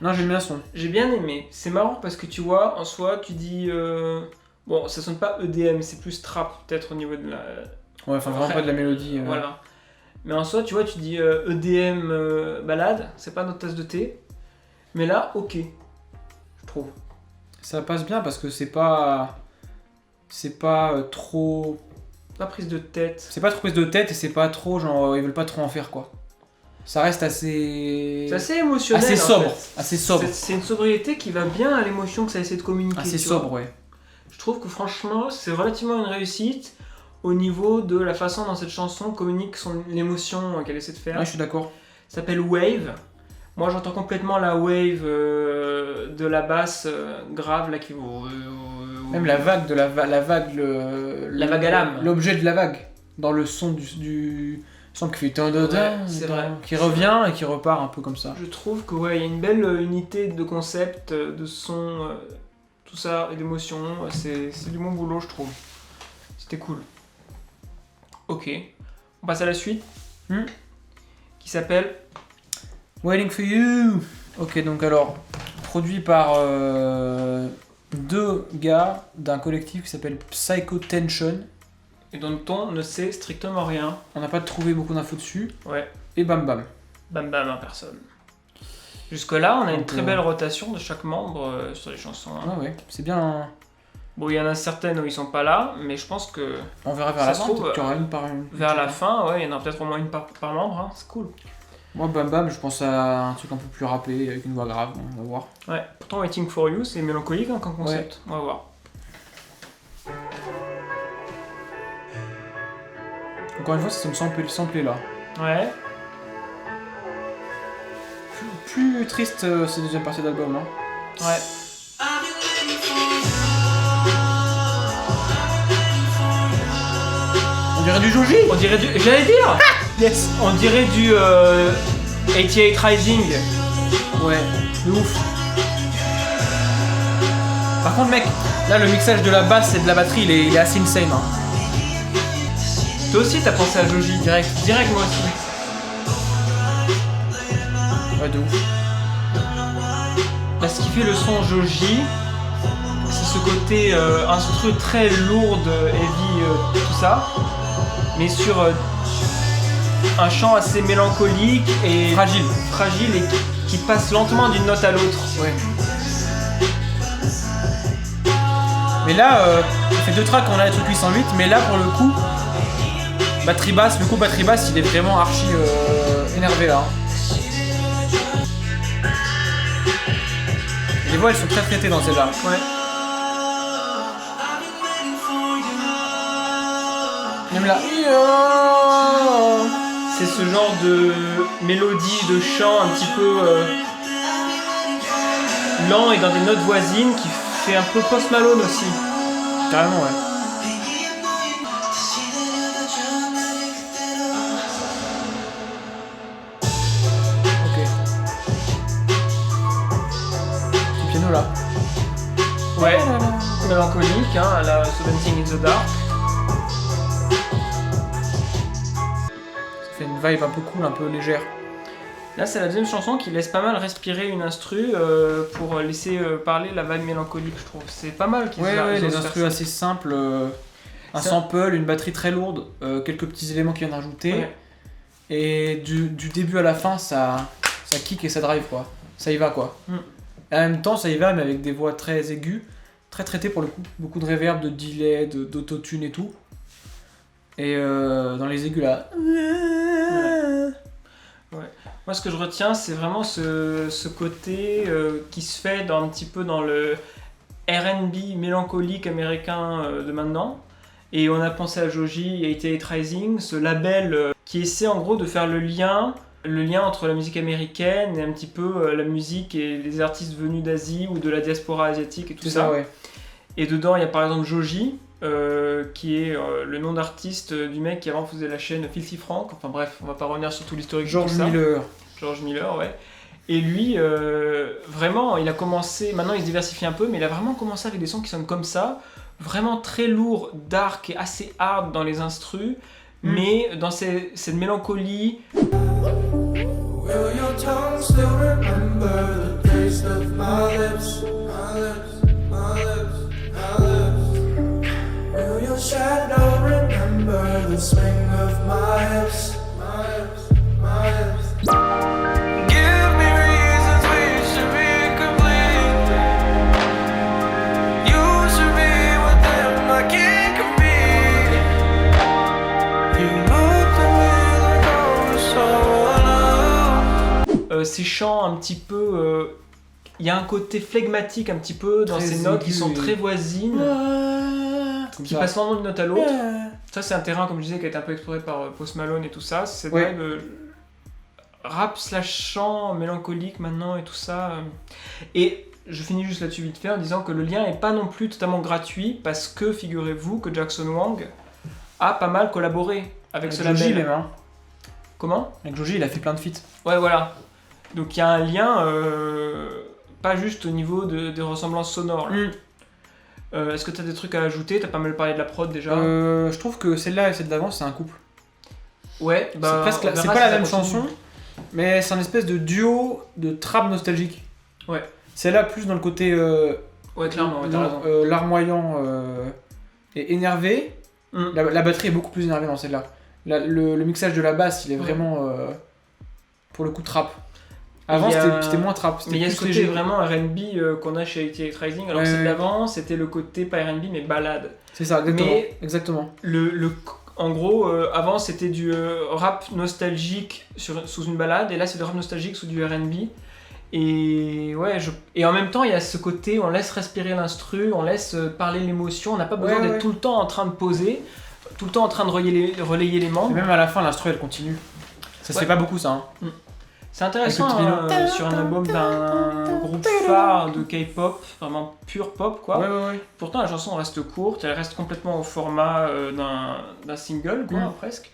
Non, j'aime bien le son. J'ai bien aimé. C'est marrant parce que tu vois, en soi, tu dis. Bon, ça sonne pas EDM, c'est plus trap, peut-être au niveau de la. Ouais, enfin vraiment Ouais. pas de la mélodie. Voilà. Mais en soi, tu vois, tu dis EDM balade, c'est pas notre tasse de thé. Mais là, ok. Je trouve. Ça passe bien parce que c'est pas. C'est pas trop. Pas prise de tête. C'est pas trop prise de tête et c'est pas trop genre ils veulent pas trop en faire quoi. Ça reste assez. C'est assez émotionnel. Assez en sobre. fait. Assez sobre. C'est une sobriété qui va bien à l'émotion que ça essaie de communiquer. Assez tu vois. sobre, ouais. Je trouve que franchement, c'est relativement une réussite au niveau de la façon dont cette chanson communique l'émotion qu'elle essaie de faire. Ouais, je suis d'accord. Ça s'appelle Wave. Moi, j'entends complètement la wave de la basse grave là qui Même la vague de la vague, La vague à l'âme. L'objet de la vague dans le son du son qui fait c'est vrai. qui revient et qui repart un peu comme ça. Je trouve que il y a une belle unité de concept, de son, tout ça et d'émotion. C'est du bon boulot, je trouve. C'était cool. Ok, on passe à la suite. Qui s'appelle Waiting for You. Ok, donc alors produit par deux gars d'un collectif qui s'appelle Psycho Tension. et dont on ne sait strictement rien. On n'a pas trouvé beaucoup d'infos dessus. Ouais. Et bam bam. Bam bam en personne. Jusque-là, on a une Donc, très belle rotation de chaque membre sur les chansons. Hein. Ouais, c'est bien. Bon, il y en a certaines où ils sont pas là, mais je pense que On verra vers Ça la se fin. trouve, Peut-être qu'il y aura une par une. vers la fin, il y en a peut-être au moins une par membre. Hein. C'est cool. Moi, bam bam, je pense à un truc un peu plus rappé avec une voix grave. On va voir. Ouais. Pourtant, Waiting for You, c'est mélancolique hein, comme concept. On va voir. Encore une fois, ça me semble samplé là. Ouais. Plus triste cette deuxième partie d'album. Hein. Ouais. On dirait du Joji. On dirait du. J'allais dire. Yes. On dirait du 88 Rising. Ouais, de ouf. Par contre, mec, là le mixage de la basse et de la batterie, il est assez insane. Hein. Toi aussi, t'as pensé à Joji direct. Direct, moi aussi. Ouais, de ouf. Là, ce qui fait le son Joji, c'est ce côté instru très lourde, heavy, tout ça, mais sur un chant assez mélancolique et fragile et qui passe lentement d'une note à l'autre. Ouais. Mais là, ça fait deux tracks qu'on a les trucs 808, mais là pour le coup, batterie basse, il est vraiment archi énervé là. Hein. Les voix elles sont très traitées dans celle-là. Ouais. Même là. C'est ce genre de mélodie, de chant un petit peu lent et dans des notes voisines qui fait un peu Post Malone aussi. Carrément, ouais. Ok. Du piano là. Ouais. Mélancolique, hein, à la Something in the Dark. Ça fait une vibe un peu cool, un peu légère. Là, c'est la deuxième chanson qui laisse pas mal respirer une instru pour laisser parler la vibe mélancolique, je trouve. C'est pas mal qu'ils Ouais, osent les faire instrus ça. assez simples, un Ça- sample, une batterie très lourde, quelques petits éléments qui viennent rajouter. Ouais. Et du début à la fin, ça kick et ça drive quoi. Ça y va quoi. Et en même temps, ça y va, mais avec des voix très aiguës, très traitées pour le coup. Beaucoup de reverb, de delay, d'autotune et tout. Et dans les aigus là. Moi, ce que je retiens, c'est vraiment ce côté qui se fait un petit peu dans le R&B mélancolique américain de maintenant. Et on a pensé à Joji et 88 Rising, ce label qui essaie en gros de faire le lien entre la musique américaine et un petit peu la musique et les artistes venus d'Asie ou de la diaspora asiatique et tout C'est ça. ça, ouais. Et dedans, il y a par exemple Joji, qui est le nom d'artiste du mec qui avant faisait la chaîne Filthy Frank. Enfin bref, on va pas revenir sur tout l'historique de George tout ça. Miller. George Miller, ouais. Et lui, vraiment, il a commencé, maintenant il se diversifie un peu, mais il a vraiment commencé avec des sons qui sonnent comme ça, vraiment très lourds, dark et assez hard dans les instrus, mais dans cette mélancolie. Will your tongue still remember the taste of my lips? My lips, my lips, my lips. Will your shadow remember the swing of my hips? My hips, my hips. Give me reasons we should be complete. You should be with them, I can't compete. You looked at me like I was so alone. Ces chants un petit peu... Il y a un côté flegmatique un petit peu dans Très ces notes qui aigu sont et- très voisines, Comme qui ça. passent lentement d'une note à l'autre. Ça, c'est un terrain, comme je disais, qui a été un peu exploré par Post Malone et tout ça. C'est cette Ouais. vibe rap slash chant mélancolique maintenant et tout ça. Et je finis juste là-dessus vite fait en disant que le lien est pas non plus totalement gratuit parce que figurez-vous que Jackson Wang a pas mal collaboré avec ce Joji label. même, hein. Comment ? Avec Joji, il a fait plein de feats. Ouais, voilà. Donc il y a un lien, pas juste au niveau des ressemblances sonores. Là. Est-ce que tu as des trucs à ajouter ? T'as pas mal parlé de la prod déjà. Je trouve que celle-là et celle d'avant, c'est un couple. Ouais, C'est bah. presque on verra c'est si pas ça la même continue. chanson, mais c'est un espèce de duo de trap nostalgique. Ouais. Celle-là, plus dans le côté Ouais, clairement, ouais, t'as raison. larmoyant et énervé. La batterie est beaucoup plus énervée dans celle-là. Le mixage de la basse, il est vraiment pour le coup trap. Avant, Il y a- c'était moins trap. C'était Mais il y a plus ce côté léger. vraiment R&B qu'on a chez ATX Rising, alors Ouais, que celle ouais. d'avant, c'était le côté pas R&B mais balade. C'est ça, exactement. Mais- Exactement. En gros, avant c'était du rap nostalgique sous une balade, et là c'est du rap nostalgique sous du R&B. Et ouais, et en même temps il y a ce côté, on laisse respirer l'instru, on laisse parler l'émotion, on n'a pas besoin Ouais, d'être ouais. tout le temps en train de poser, tout le temps en train de relayer les Et membres. même à la fin, l'instru elle continue. Ça se Ouais. fait pas beaucoup ça. Hein. C'est intéressant Avec le petit sur un album d'un groupe phare de K-pop, vraiment pure pop quoi. Ouais. Pourtant la chanson reste courte, elle reste complètement au format d'un single quoi, presque.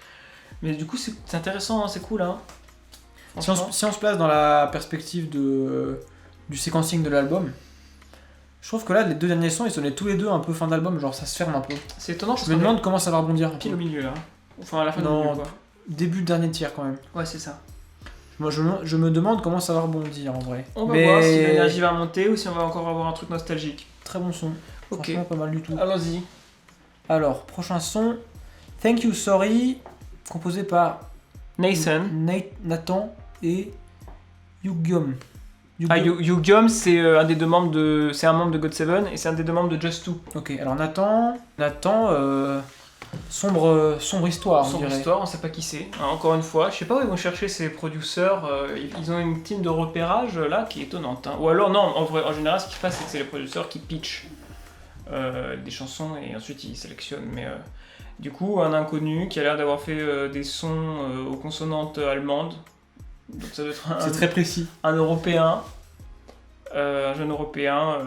Mais du coup c'est intéressant, hein, c'est cool hein. Si on se place dans la perspective du séquencing de l'album, je trouve que là, les deux derniers sons, ils sonnaient tous les deux un peu fin d'album, genre ça se ferme un peu. C'est étonnant, Je me demande comment ça va rebondir. un peu. pile au milieu hein. Enfin à la fin Non, du milieu quoi. Début de dernier tiers quand même. Ouais c'est ça. Moi, je me demande comment ça va rebondir en vrai. On va Mais voir si l'énergie va monter ou si on va encore avoir un truc nostalgique. très bon son. Ok. Franchement, pas mal du tout. Allons-y. Alors, prochain son, Thank You Sorry, composé par Nathan et Yugyom. Ah, Yugyom, c'est un des deux membres de. C'est un membre de GOT7 et c'est un des deux membres de Just Two. Ok, alors Nathan, sombre histoire, on Son dirait. histoire, on sait pas qui c'est. Hein, encore une fois, je sais pas où ils vont chercher ces producteurs. Ils ont une team de repérage là qui est étonnante. Hein. Ou alors, non, en général, ce qui se passe, c'est que c'est les producteurs qui pitchent des chansons et ensuite ils sélectionnent. Mais du coup, un inconnu qui a l'air d'avoir fait des sons aux consonantes allemandes. Donc ça doit être C'est très précis. un Européen, un jeune Européen,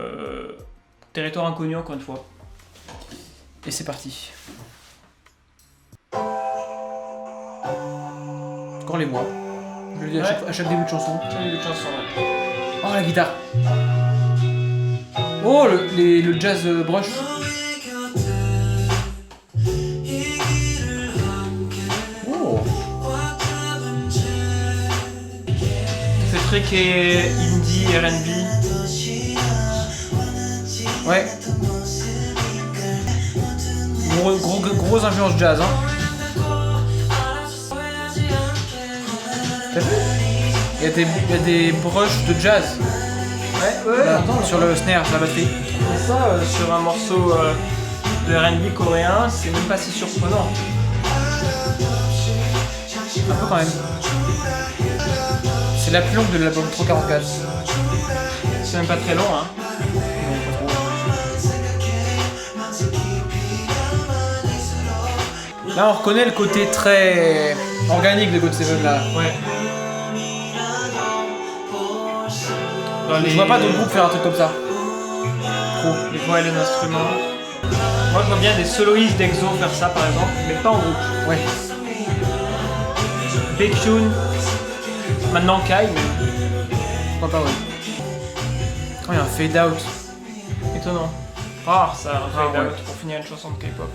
territoire inconnu encore une fois. Et c'est parti. Encore les voix. Je le dis à chaque début de chanson. C'est un début de chanson, ouais. Oh la guitare. Oh le jazz brush. Oh. C'est très qu'est indie, R&B. Ouais. Grosse influence jazz hein. T'as vu ? Il y a des brushes de jazz là, sur le snare, sur la batterie. Et ça, sur un morceau de R&B coréen, c'est même pas si surprenant. Un peu quand même. C'est la plus longue de l'album 344. C'est même pas très long, hein. Là on reconnaît le côté très organique de GOT7 là. Ouais. Je vois pas d'autres groupes faire un truc comme ça. Trop. Les voix et les instruments. Moi je vois bien des soloistes d'Exo faire ça par exemple, mais pas en groupe. Ouais. Baekhyun, maintenant Kai, mais Pourquoi pas ouais. Oh il y a un fade out. étonnant. Rare ça, un Rare, fade ouais. out pour finir une chanson de K-pop.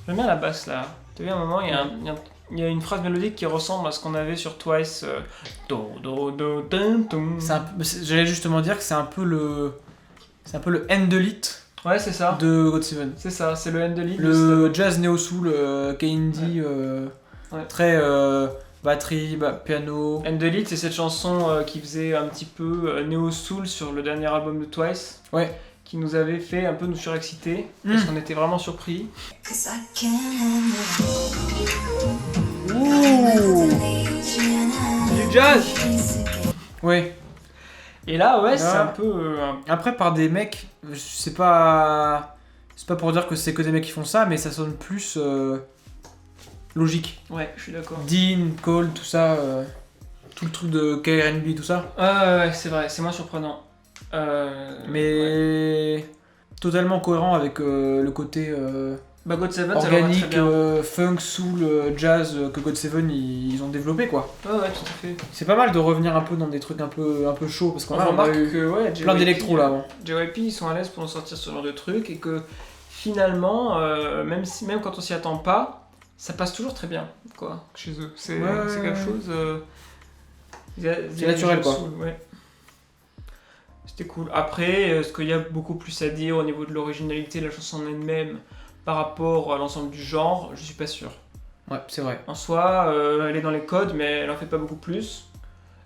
J'aime bien la basse là. T'as vu à un moment, il y a une phrase mélodique qui ressemble à ce qu'on avait sur Twice. Do, do, do, dun, dun. J'allais justement dire que c'est un peu le end de lit Ouais, c'est ça. de GOT7. C'est ça, c'est le end de lead. Le jazz néo soul, K-indie, Ouais. très batterie, piano. End the Lead, c'est cette chanson qui faisait un petit peu néo soul sur le dernier album de Twice. Ouais. Qui nous avait fait un peu nous surexciter parce qu'on était vraiment surpris. Du jazz. Ouais. Et là, ouais, c'est Là. un peu. Après par des mecs, c'est pas pour dire que c'est que des mecs qui font ça, mais ça sonne plus logique. Ouais, je suis d'accord. Dean, Cole, tout ça. tout le truc de KRNB, tout ça. Ouais, c'est vrai, c'est moins surprenant. Mais totalement cohérent avec le côté Bah God Seven, ça leur va très organique, bien. funk, soul, jazz que God Seven ils ont développé quoi. Ouais, tout à fait. C'est pas mal de revenir un peu dans des trucs un peu chauds parce qu'on On a remarque eu que plein d'électro là avant. JYP ils sont à l'aise pour nous sortir ce genre de trucs et que finalement, même quand on s'y attend pas, ça passe toujours très bien quoi chez eux. C'est quelque chose. C'est naturel, quoi. Ouais. C'était cool. Après, est-ce qu'il y a beaucoup plus à dire au niveau de l'originalité de la chanson en elle-même par rapport à l'ensemble du genre? Je suis pas sûr. Ouais, c'est vrai. En soi, elle est dans les codes, mais elle en fait pas beaucoup plus.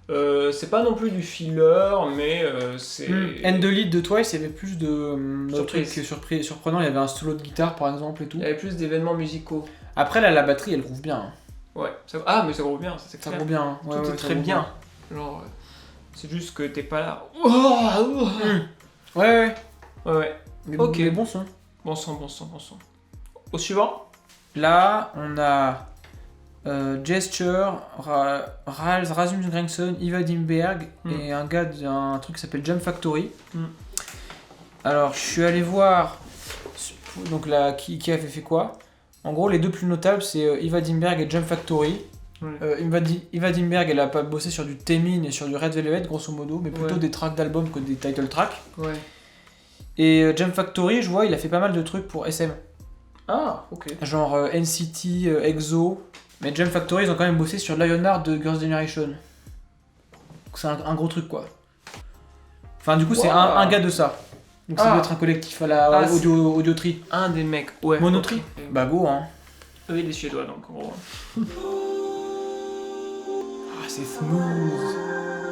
C'est pas non plus du filler, mais c'est. End the Lead de Twice, il y avait plus de Surprise. trucs surprenants. Il y avait un solo de guitare par exemple et tout. Il y avait plus d'événements musicaux. Après là, la batterie elle groove bien. Hein. Ouais. Ah, mais ça gros bien, ça c'est Ça clair. groove bien. Hein. Ouais, Tout ouais, est ça très groove bien. Genre, c'est juste que t'es pas là. Ouais. Ouais. Mais, Ok. mais bon son. Bon sang. Au suivant. Là, on a Gesture, Rasmus Gregson, Iva Dimberg et un gars d'un truc qui s'appelle Jump Factory. Alors, je suis allé voir donc là, qui avait fait quoi. En gros, les deux plus notables, c'est Iva Dimberg et Jump Factory. Ouais. Iva Dimberg, elle a pas bossé sur du Temin et sur du Red Velvet, grosso modo, mais plutôt des tracks d'albums que des title tracks. Ouais. Et Jump Factory, je vois, il a fait pas mal de trucs pour SM. Ah, ok. Genre NCT, EXO. Mais Jump Factory, ils ont quand même bossé sur Lionheart de Girls' Generation. Donc c'est un gros truc quoi. Enfin, du coup, c'est un gars de ça. Donc ça doit être un collectif à la Audiotree. Un des mecs, ouais. Monotree. Ok. Bah go hein. Eux, il est suédois donc en gros. Ah, c'est smooth.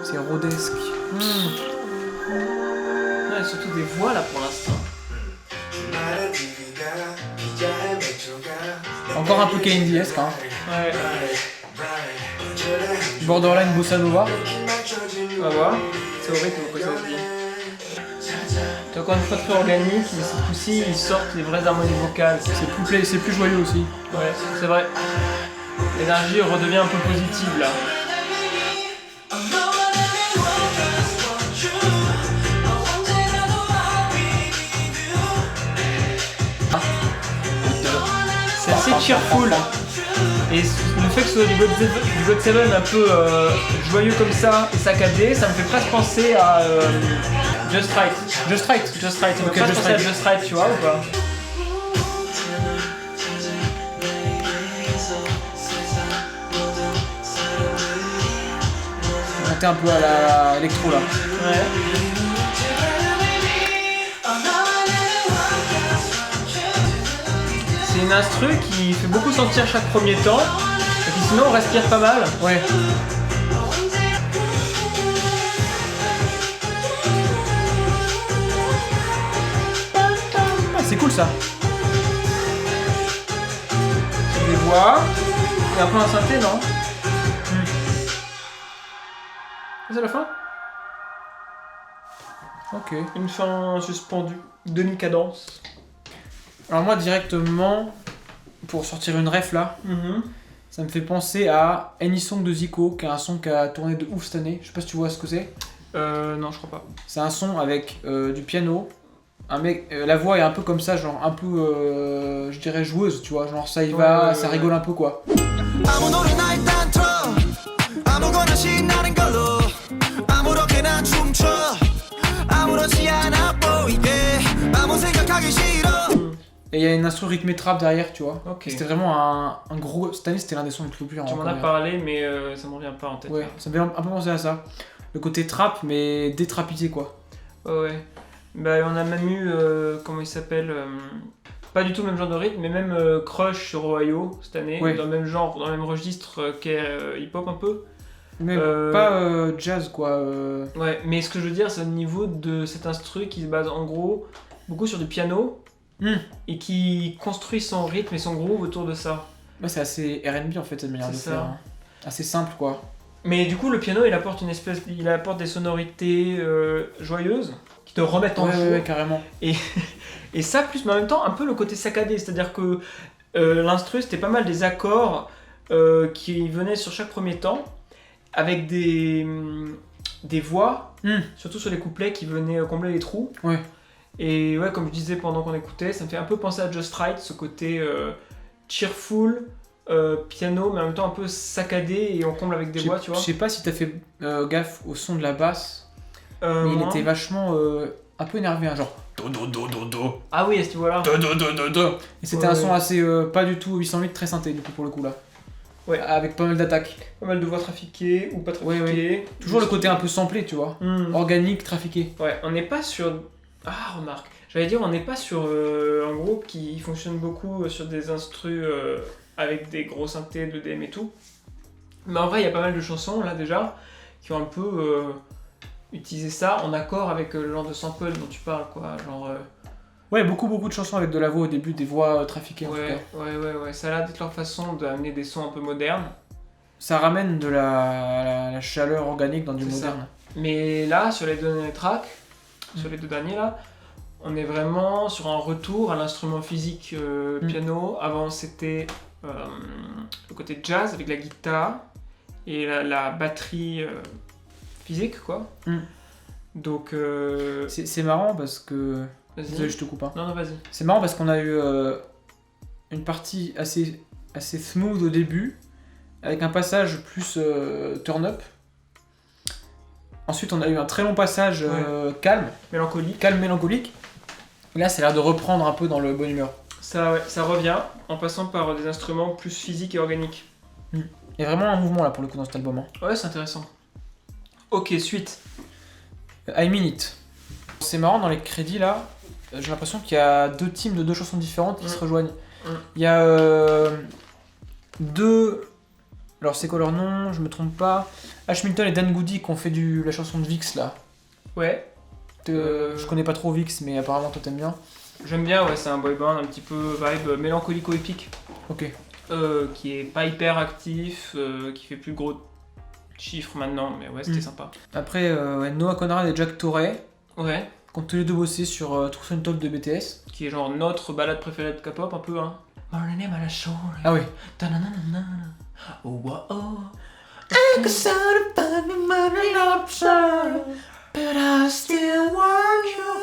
C'est rodesque. Ouais, surtout des voix là pour l'instant. Encore un peu KNDesque hein. Ouais. Borderline Bossa Nova. On va voir. C'est horrible pourquoi ça se dit. C'est encore une fois très organique, mais cette fois-ci ils sortent les vraies harmonies vocales. C'est plus joyeux aussi. Ouais, c'est vrai. L'énergie redevient un peu positive là. C'est assez cheerful. Et le fait que ce soit du God Seven un peu joyeux comme ça et saccadé, ça me fait presque penser à Just Right. Just Right. Ça me fait Ok, presque Just penser à Right. Just Right, tu vois ou pas? Monter un peu à la électro là. Ouais. C'est une instru qui fait beaucoup sentir chaque premier temps, et puis sinon on respire pas mal. Ouais. Ah, c'est cool ça. C'est des voix, et un peu un synthé, non? C'est la fin? Ok. Une fin suspendue, demi-cadence. Alors moi directement, pour sortir une ref là, ça me fait penser à Any Song de Zico, qui est un son qui a tourné de ouf cette année. Je sais pas si tu vois ce que c'est. Non, je crois pas. C'est un son avec du piano. Un mec, la voix est un peu comme ça, genre un peu, je dirais joueuse, tu vois. Genre ça y va, ça rigole un peu quoi. Et il y a une instru rythmée trap derrière, tu vois. Ok. C'était vraiment un gros. Cette année, c'était l'un des sons les plus populaires. Tu m'en as parlé, mais ça me revient pas en tête. Ouais, ça me fait un peu penser à ça. Le côté trap, mais détrapisé quoi. Ouais. Bah, on a même eu, comment il s'appelle pas du tout le même genre de rythme, mais même Crush sur Ohio cette année, Ouais. dans le même genre, dans le même registre qu'est hip-hop un peu. Mais pas jazz quoi. Ouais, mais ce que je veux dire, c'est au niveau de cet instru qui se base en gros beaucoup sur du piano et qui construit son rythme et son groove autour de ça. Bah, c'est assez R&B en fait cette manière de C'est faire. ça. Hein. Assez simple quoi. Mais du coup, le piano, il apporte des sonorités joyeuses qui te remettent en joie. Ouais, carrément. Et ça, plus, mais en même temps, un peu le côté saccadé, c'est-à-dire que l'instru, c'était pas mal des accords qui venaient sur chaque premier temps, avec des voix, Hmm. surtout sur les couplets qui venaient combler les trous. Ouais. Et ouais, comme je disais pendant qu'on écoutait, ça me fait un peu penser à Just Right, ce côté cheerful, piano, mais en même temps un peu saccadé et on comble avec des voix, tu vois. Je sais pas si t'as fait gaffe au son de la basse, mais il Moi. était vachement un peu énervé, hein, genre do do do do do Ah oui, à ce niveau-là. do do do do do. Et c'était Ouais. un son assez pas du tout 808, très synthé du coup pour le coup là. Ouais. Avec pas mal d'attaques. Pas mal de voix trafiquées ou pas Ouais, trafiquées. Toujours le côté un peu samplé, tu vois. Hmm. Organique, trafiqué. Ouais, on n'est pas sur. Ah, remarque. J'allais dire, on n'est pas sur un groupe qui fonctionne beaucoup sur des instrus avec des gros synthés, de DM et tout. Mais en vrai, il y a pas mal de chansons là déjà qui ont un peu utilisé ça en accord avec le genre de sample dont tu parles, quoi. Genre. Ouais, beaucoup de chansons avec de la voix au début, des voix trafiquées en tout Ouais, cas. ouais. Ça a l'air d'être leur façon d'amener des sons un peu modernes. Ça ramène de la chaleur organique dans du C'est ça. moderne. Mais là, sur les deux derniers tracks, sur les deux derniers là, on est vraiment sur un retour à l'instrument physique piano. Avant, c'était le côté jazz avec la guitare et la batterie physique, quoi. Mm. Donc, C'est marrant parce que... Désolé, vas-y. je te coupe. Hein. Non, vas-y. C'est marrant parce qu'on a eu une partie assez smooth au début, avec un passage plus turn-up. Ensuite, on a eu un très long passage calme, Mélancolique. mélancolique. Et là, c'est l'air de reprendre un peu dans le bonne humeur. Ça, ouais, ça revient en passant par des instruments plus physiques et organiques. Il y a vraiment un mouvement là pour le coup dans cet album. Hein. Ouais, c'est intéressant. Ok, suite. I Mean It. C'est marrant dans les crédits là, j'ai l'impression qu'il y a deux teams de deux chansons différentes qui se rejoignent. Il y a deux. Alors c'est quoi leur nom? Je me trompe pas. Ash Milton et Dan Goody qui ont fait la chanson de Vix là. Ouais. Je connais pas trop Vix mais apparemment toi t'aimes bien. J'aime bien, ouais, c'est un boy band un petit peu vibe mélancolico-épique. Ok. Qui est pas hyper actif, qui fait plus de gros chiffres maintenant, mais ouais, c'était sympa. Après Noah Conrad et Jack Torrey Ouais, qui ont tous les deux bossé sur Truth and Talk de BTS. qui est genre notre balade préférée de K-pop, un peu, hein. Ah oui. Oh, oh, oh.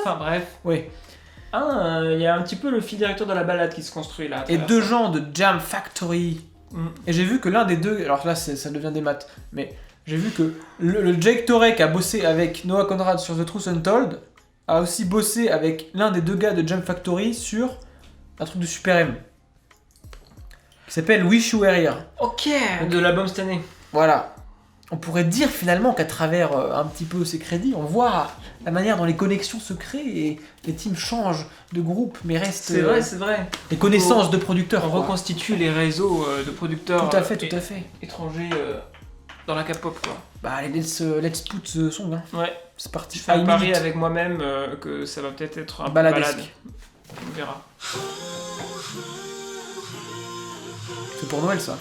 Enfin bref. Oui. Il y a un petit peu le fil directeur de la balade qui se construit là. à Et travers deux ça. gens de Jam Factory. Mm. Et j'ai vu que l'un des deux, alors là ça devient des maths, mais j'ai vu que le Jake Torrey qui a bossé avec Noah Conrad sur The Truth Untold a aussi bossé avec l'un des deux gars de Jam Factory sur un truc de Super M qui s'appelle Wish You Were Here. Ok, de l'album cette année. Voilà. On pourrait dire finalement qu'à travers un petit peu ces crédits, on voit la manière dont les connexions se créent et les teams changent de groupe mais restent C'est vrai, c'est vrai. les connaissances de producteurs. On quoi. reconstitue les réseaux de producteurs Tout à fait. étrangers dans la K-pop, quoi. Bah allez, let's put the song. Hein. Ouais, C'est parti. je fais un I pari Mean It. avec moi-même que ça va peut-être être un peu Baladesque. balade. On verra. C'est pour Noël ça.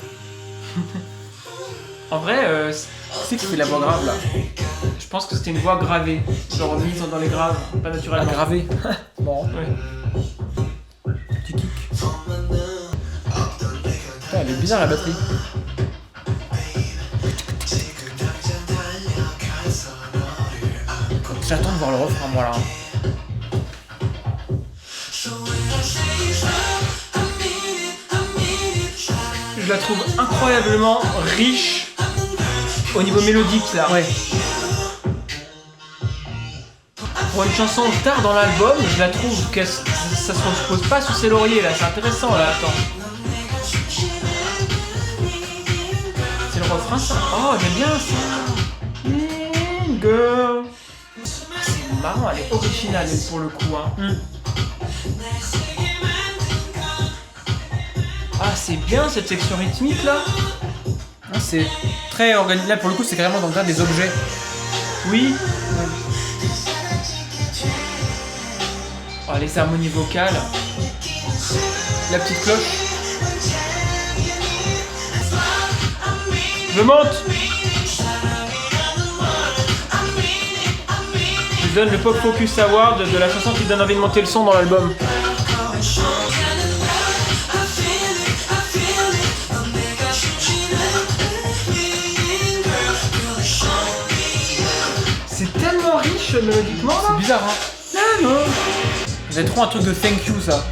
En vrai, Qui fait la voix grave là? je pense que c'était une voix gravée, genre mise dans les graves, pas Ah, naturellement. gravé. Bon, Ouais. petit kick. Putain, elle est bizarre la batterie. J'attends de voir le refrain moi là. Je la trouve incroyablement riche au niveau mélodique là. Ouais. Pour une chanson tard dans l'album, je la trouve que ça se repose pas sur ses lauriers là, c'est intéressant là, attends. C'est le refrain ça? Oh j'aime bien ça! Girl! Ah, c'est marrant, elle est originale elle, pour le coup hein. Ah c'est bien cette section rythmique là? Ah, c'est très organisé. Là pour le coup c'est carrément dans le cadre des objets. Oui. Oh, les harmonies vocales. La petite cloche. Je monte. Je donne le Pop Focus Award de la chanson qui donne envie de monter le son dans l'album. riche mélodiquement C'est là. bizarre, hein. Non. C'est trop un truc de thank you, ça.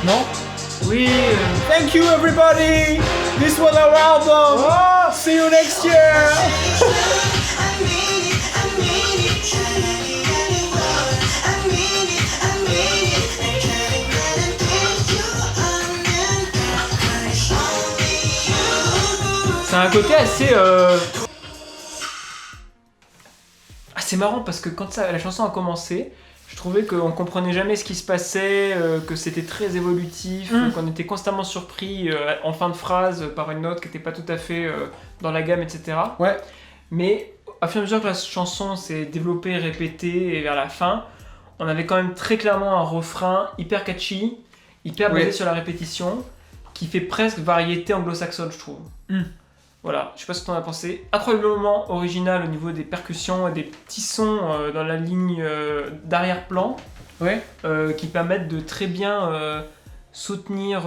Non? Oui. Thank you, everybody! This was our album! Oh. See you next year! C'est un côté assez marrant parce que quand la chanson a commencé, je trouvais qu'on comprenait jamais ce qui se passait, que c'était très évolutif, qu'on était constamment surpris en fin de phrase par une note qui n'était pas tout à fait dans la gamme, etc. Ouais. Mais à fur et à mesure que la chanson s'est développée, répétée, et vers la fin, on avait quand même très clairement un refrain hyper catchy, hyper basé sur la répétition, qui fait presque variété anglo-saxonne, je trouve. Voilà, je sais pas ce que t'en as pensé. Incroyablement original au niveau des percussions et des petits sons dans la ligne d'arrière-plan qui permettent de très bien soutenir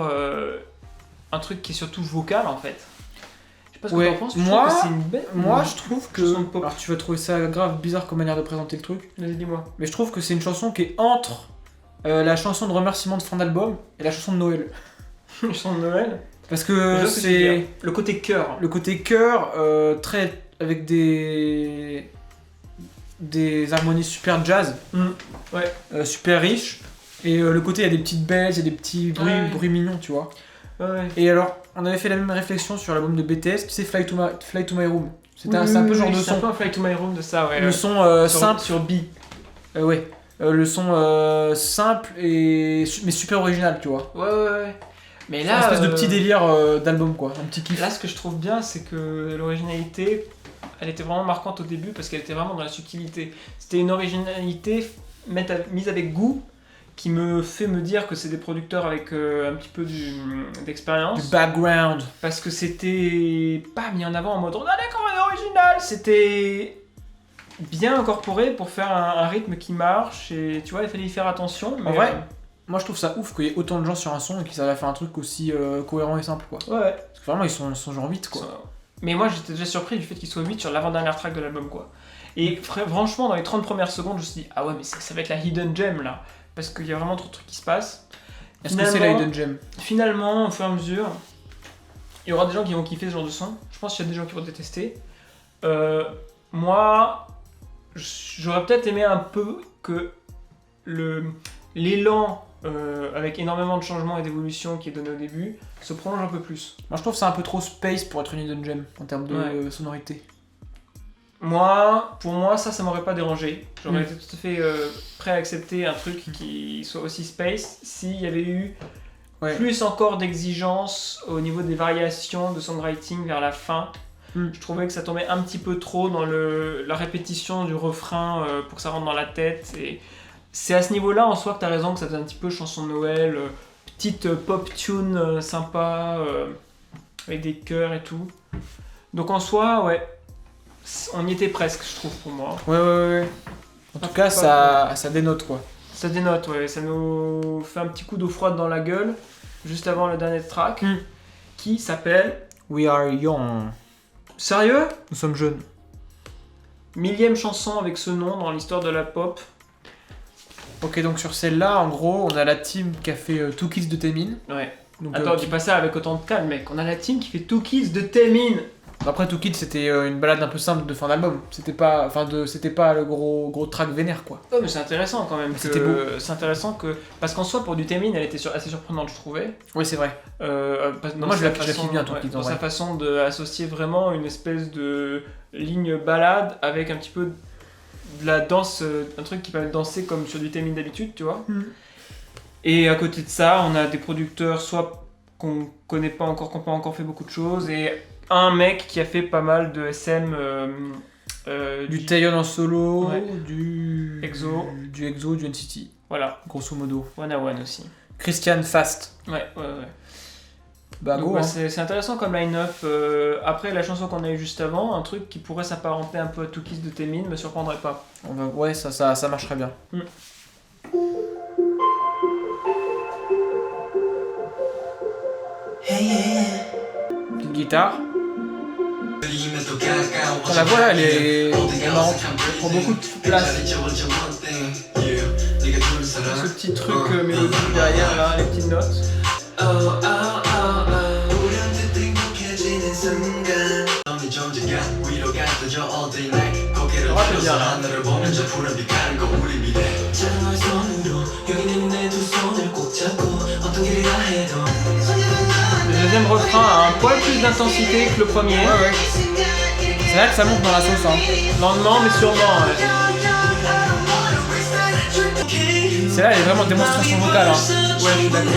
un truc qui est surtout vocal en fait. Je sais pas ce que t'en penses. Moi, je trouve que. chanson de pop. Alors, tu vas trouver ça grave bizarre comme manière de présenter le truc, Vas-y, dis-moi. mais je trouve que c'est une chanson qui est entre la chanson de remerciement de fin d'album et la chanson de Noël. Chanson de Noël. Parce Je que vois ce que tu veux dire. c'est. Le côté cœur. Le côté chœur, très. Avec des harmonies super jazz, super riches. Et le côté, il y a des petites bells, il y a des petits bruits mignons, tu vois. Ouais. Et alors, on avait fait la même réflexion sur l'album de BTS, tu sais, Fly to My Room. C'est un peu le genre de C'est un son. peu un Fly to My Room de ça, ouais. Le son simple. Sur B. Ouais. Le son simple mais super original, tu vois. Ouais. Mais C'est là, une espèce de petit délire d'album, quoi. Un petit kiff. là, ce que je trouve bien, c'est que l'originalité, elle était vraiment marquante au début parce qu'elle était vraiment dans la subtilité. C'était une originalité mise avec goût qui me fait me dire que c'est des producteurs avec un petit peu d'expérience. Du background. Parce que c'était pas mis en avant en mode on a d'accord, on est original. C'était bien incorporé pour faire un rythme qui marche et tu vois, il fallait y faire attention. Mais En vrai, moi je trouve ça ouf qu'il y ait autant de gens sur un son et qu'ils arrivent à faire un truc aussi cohérent et simple, quoi. ouais. Parce que vraiment, ils sont genre 8, quoi. Mais moi j'étais déjà surpris du fait qu'il soit 8 sur l'avant-dernière track de l'album, quoi. Et franchement, dans les 30 premières secondes, je me suis dit, ah ouais, mais ça va être la hidden gem là. Parce qu'il y a vraiment trop de trucs qui se passent. Est-ce que c'est la hidden gem? Finalement, au fur et à mesure, il y aura des gens qui vont kiffer ce genre de son. Je pense qu'il y a des gens qui vont détester. Moi, j'aurais peut-être aimé un peu que l'élan avec énormément de changements et d'évolutions qui est donné au début se prolonge un peu plus. Moi je trouve ça un peu trop space pour être une hidden gem en termes de sonorité. Pour moi, ça m'aurait pas dérangé. J'aurais été tout à fait prêt à accepter un truc qui soit aussi space s'il y avait eu plus encore d'exigences au niveau des variations de songwriting vers la fin. Je trouvais que ça tombait un petit peu trop dans la répétition du refrain pour que ça rentre dans la tête. Et c'est à ce niveau-là, en soi, que t'as raison, que ça faisait un petit peu chanson de Noël, petite pop tune sympa, avec des chœurs et tout. Donc en soi, ouais, on y était presque, je trouve, pour moi. Ouais. En tout cas, ça dénote, quoi. Ça dénote, ouais. Ça nous fait un petit coup d'eau froide dans la gueule, juste avant le dernier track, qui s'appelle... We are young. Sérieux ? Nous sommes jeunes. 1000e chanson avec ce nom dans l'histoire de la pop. Ok, donc sur celle-là, en gros, on a la team qui a fait Two Kids de Taemin. Ouais. Donc, Attends, dis pas ça avec autant de calme, mec. On a la team qui fait Two Kids de Taemin. Après, Two Kids, c'était une balade un peu simple de fin d'album. C'était pas le gros track vénère, quoi. Oh, mais c'est intéressant quand même. C'était beau. C'est intéressant que... Parce qu'en soi, pour du Taemin, elle était assez surprenante, je trouvais. Oui, c'est vrai. Moi, je la kiffe bien, Two Kids, en dans vrai. sa façon d'associer vraiment une espèce de ligne balade avec un petit peu de la danse, un truc qui permet de danser comme sur du Taemin d'habitude, tu vois. Et à côté de ça, on a des producteurs soit qu'on connaît pas encore, qui n'ont pas encore fait beaucoup de choses, et un mec qui a fait pas mal de SM, du Taeyeon en solo, Ouais. du EXO, du NCT, voilà, grosso modo. One a One aussi. Christian Fast. Ouais. Bah Donc, go, ouais, hein. c'est intéressant comme line-up. Après la chanson qu'on a eue juste avant, un truc qui pourrait s'apparenter un peu à Two Kids de Taemin me surprendrait pas. Ouais, ça marcherait bien. Petite guitare. Enfin, la voix là, elle est marrante. Elle prend beaucoup de place. Ce petit truc mélodique derrière là, les petites notes. Le rap est bien là. Le deuxième refrain a un poil plus d'intensité que le premier. Ouais. C'est là que ça monte dans la sauce. Hein. Lentement mais sûrement. Ouais. C'est là, il y a vraiment démonstration vocale. Hein. Ouais, je suis d'accord.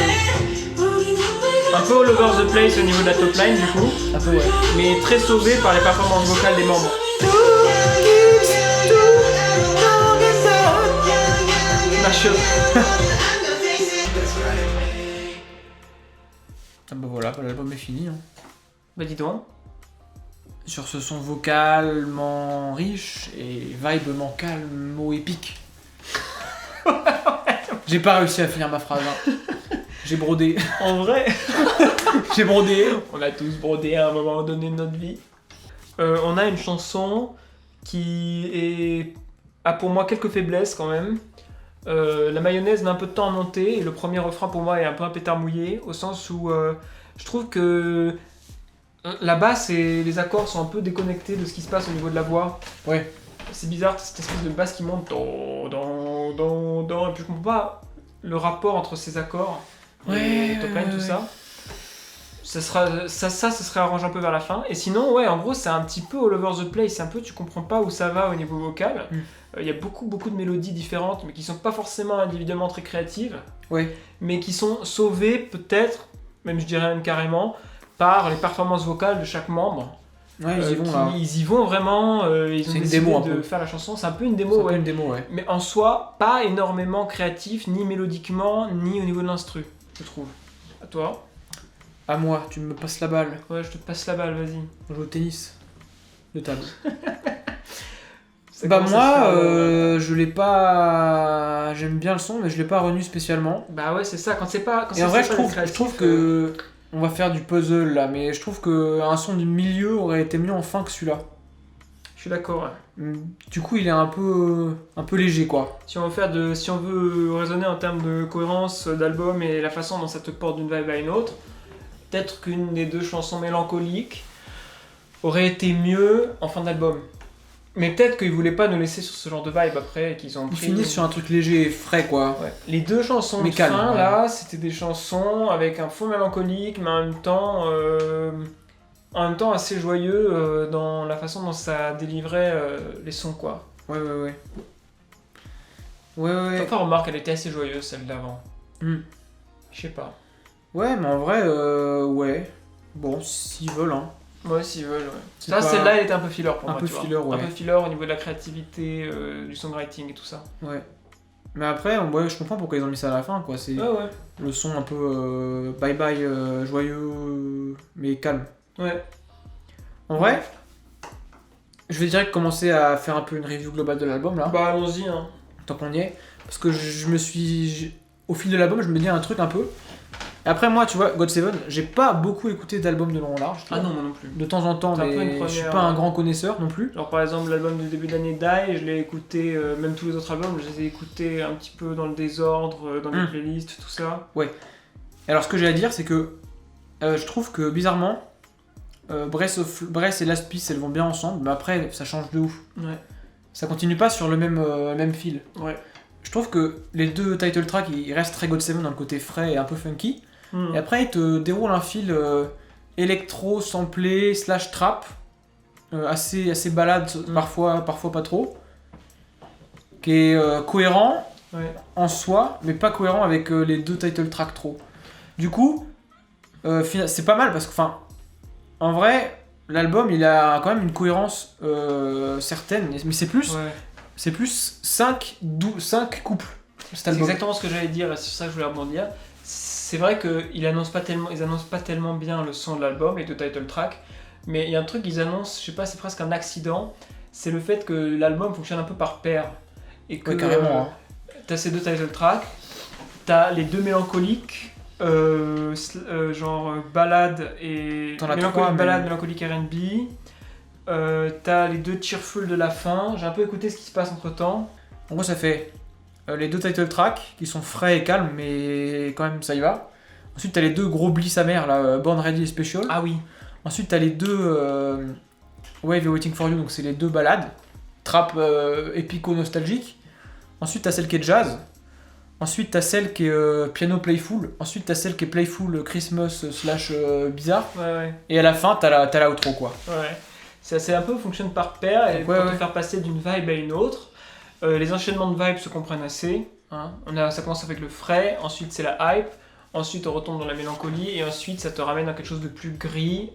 Un peu all over the place au niveau de la top line du coup, Un peu, ouais. mais très sauvé par les performances vocales des membres. Mash-up. Ah bah voilà, l'album est fini. Hein. Bah dis donc. Sur ce son vocalement riche et vibement calme, épique. J'ai pas réussi à finir ma phrase. Hein. J'ai brodé. En vrai, J'ai brodé. on a tous brodé à un moment donné de notre vie. On a une chanson qui a pour moi quelques faiblesses quand même. La mayonnaise met un peu de temps à monter et le premier refrain pour moi est un peu un pétard mouillé au sens où je trouve que la basse et les accords sont un peu déconnectés de ce qui se passe au niveau de la voix. Ouais. C'est bizarre cette espèce de basse qui monte et puis je comprends pas le rapport entre ces accords. Ouais, Top line, ouais, tout ouais. ça. Ça serait arrangé un peu vers la fin. Et sinon, ouais, en gros, c'est un petit peu all over the place. C'est un peu, tu comprends pas où ça va au niveau vocal. Il y a beaucoup de mélodies différentes, mais qui sont pas forcément individuellement très créatives. Ouais. Mais qui sont sauvées, peut-être, même je dirais même carrément, par les performances vocales de chaque membre. Ouais, ils y vont là. Ils y vont vraiment. Ils ont C'est une décidé démo, un de peu. faire la chanson. C'est un peu une C'est démo, un peu ouais. une démo, ouais. Mais en soi, pas énormément créatif, ni mélodiquement, ni au niveau de l'instru, je trouve. À toi. À moi, tu me passes la balle. Ouais, je te passe la balle, vas-y. On joue au tennis. De table. Ça Bah commence à se moi, faire, je l'ai pas... J'aime bien le son, mais je l'ai pas retenu spécialement. Bah ouais, c'est ça, quand c'est pas. Quand Et en c'est vrai, pas je trouve créatif, que... On va faire du puzzle là, mais je trouve qu'un son du milieu aurait été mieux en fin que celui-là. je suis d'accord, ouais. Du coup, il est un peu léger, quoi. Si on veut raisonner en termes de cohérence d'album et la façon dont ça te porte d'une vibe à une autre, peut-être qu'une des deux chansons mélancoliques aurait été mieux en fin d'album. Mais peut-être qu'ils voulaient pas nous laisser sur ce genre de vibe après et qu'ils ont Ils pris... finissent sur un truc léger et frais, quoi. Ouais. Les deux chansons Mais de calme, fin, ouais. là, c'était des chansons avec un fond mélancolique, mais en même temps assez joyeux dans la façon dont ça délivrait les sons, quoi. Ouais. Ouais. Enfin, remarque, elle était assez joyeuse, celle d'avant. Hmm. Je sais pas. Ouais, mais en vrai, ouais. Bon, s'ils veulent, hein. Ouais, s'ils veulent, ouais. C'est Ça, pas- celle-là, elle était un peu filler pour Un moi, peu tu vois. filler, ouais. Un peu filler au niveau de la créativité, du songwriting et tout ça. Ouais. Mais après, ouais, je comprends pourquoi ils ont mis ça à la fin, quoi. C'est Ouais. le son un peu bye-bye, joyeux, mais calme. Ouais. En vrai, je vais direct commencer à faire un peu une review globale de l'album, là. Bah, allons-y, hein. Tant qu'on y est. Parce que au fil de l'album, je me dis un truc un peu. Et après, moi, tu vois, GOT7, j'ai pas beaucoup écouté d'albums de long en large. tu Ah vois. non, moi non plus. De temps en temps, C'est un peu une mais je suis première, pas un ouais. grand connaisseur non plus. Genre par exemple l'album du début d'année Die, je l'ai écouté, même tous les autres albums, je les ai écoutés un petit peu dans le désordre, dans les playlists, tout ça. Et alors, ce que j'ai à dire, c'est que je trouve que bizarrement, Breath et Last Piece, elles vont bien ensemble, mais après, ça change de ouf. Ouais. Ça continue pas sur le même fil. Ouais. Je trouve que les deux title tracks, ils restent très GOT7 dans le côté frais et un peu funky. Hmm. Et après, ils te déroulent un fil électro, samplé, / trap, assez balade, parfois pas trop, qui est cohérent Ouais. en soi, mais pas cohérent avec les deux title tracks trop. Du coup, c'est pas mal parce que, enfin, en vrai, l'album il a quand même une cohérence certaine, mais c'est plus 5 couples cet C'est album. exactement ce que j'allais dire, et c'est sur ça que je voulais rebondir. C'est vrai qu'ils annoncent pas tellement bien le son de l'album, les deux title tracks, mais il y a un truc qu'ils annoncent, je sais pas, c'est presque un accident, c'est le fait que l'album fonctionne un peu par paire. Et que Ouais, carrément. Hein. t'as ces deux title tracks, t'as les deux mélancoliques, genre balade et T'en as mélancolique trois, balade, mais- mélancolique R&B, T'as les 2 cheerful de la fin. J'ai un peu écouté ce qui se passe entre temps. En gros, ça fait les 2 title tracks qui sont frais et calmes, mais quand même ça y va. Ensuite, t'as les 2 gros bliss amers, là, Born Ready et Special. Ah oui. Ensuite, t'as les 2 Wave et Waiting for You, donc c'est les 2 ballades. Trap épico-nostalgique. Ensuite, t'as celle qui est jazz. Ensuite, t'as celle qui est piano playful. Ensuite, t'as celle qui est playful Christmas / bizarre. Ouais. Et à la fin, t'as la outro, quoi. Ouais. C'est un peu fonctionne par paire et Ouais, pour ouais. te faire passer d'une vibe à une autre. Les enchaînements de vibes se comprennent assez. Hein. Ça commence avec le frais, ensuite c'est la hype, ensuite on retombe dans la mélancolie et ensuite ça te ramène à quelque chose de plus gris,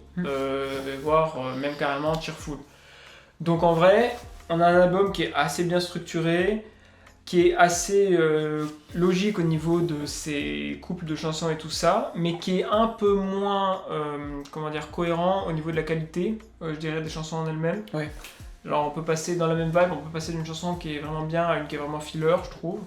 voire même carrément cheerful. Donc en vrai, on a un album qui est assez bien structuré, qui est assez logique au niveau de ses couples de chansons et tout ça, mais qui est un peu moins cohérent au niveau de la qualité, je dirais, des chansons en elles-mêmes. Ouais. Alors on peut passer dans la même vibe, on peut passer d'une chanson qui est vraiment bien à une qui est vraiment filler, je trouve.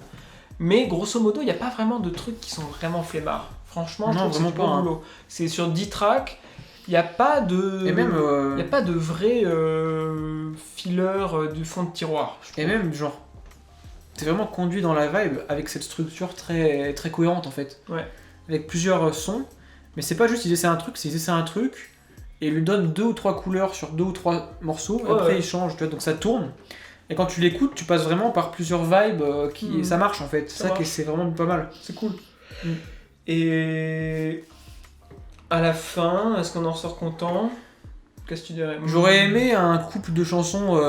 Mais grosso modo, il n'y a pas vraiment de trucs qui sont vraiment flemmards. Franchement, je Non, trouve que c'est vraiment du bon pas, hein. boulot. C'est sur 10 tracks, il n'y a pas de... Et même, Il y a pas de vrai filler du fond de tiroir, je trouve. et même genre, t'es vraiment conduit dans la vibe avec cette structure très, très cohérente en fait. Ouais. Avec plusieurs sons. Mais c'est pas juste ils essaient un truc, c'est ils essaient un truc et ils lui donnent 2 ou 3 couleurs sur 2 ou 3 morceaux. Et après Ouais. ils changent, tu vois, donc ça tourne. Et quand tu l'écoutes, tu passes vraiment par plusieurs vibes et ça marche en fait. C'est ça marche. qui c'est vraiment pas mal. C'est cool. Et à la fin, est-ce qu'on en ressort content? Qu'est-ce que tu dirais? J'aurais aimé un couple de chansons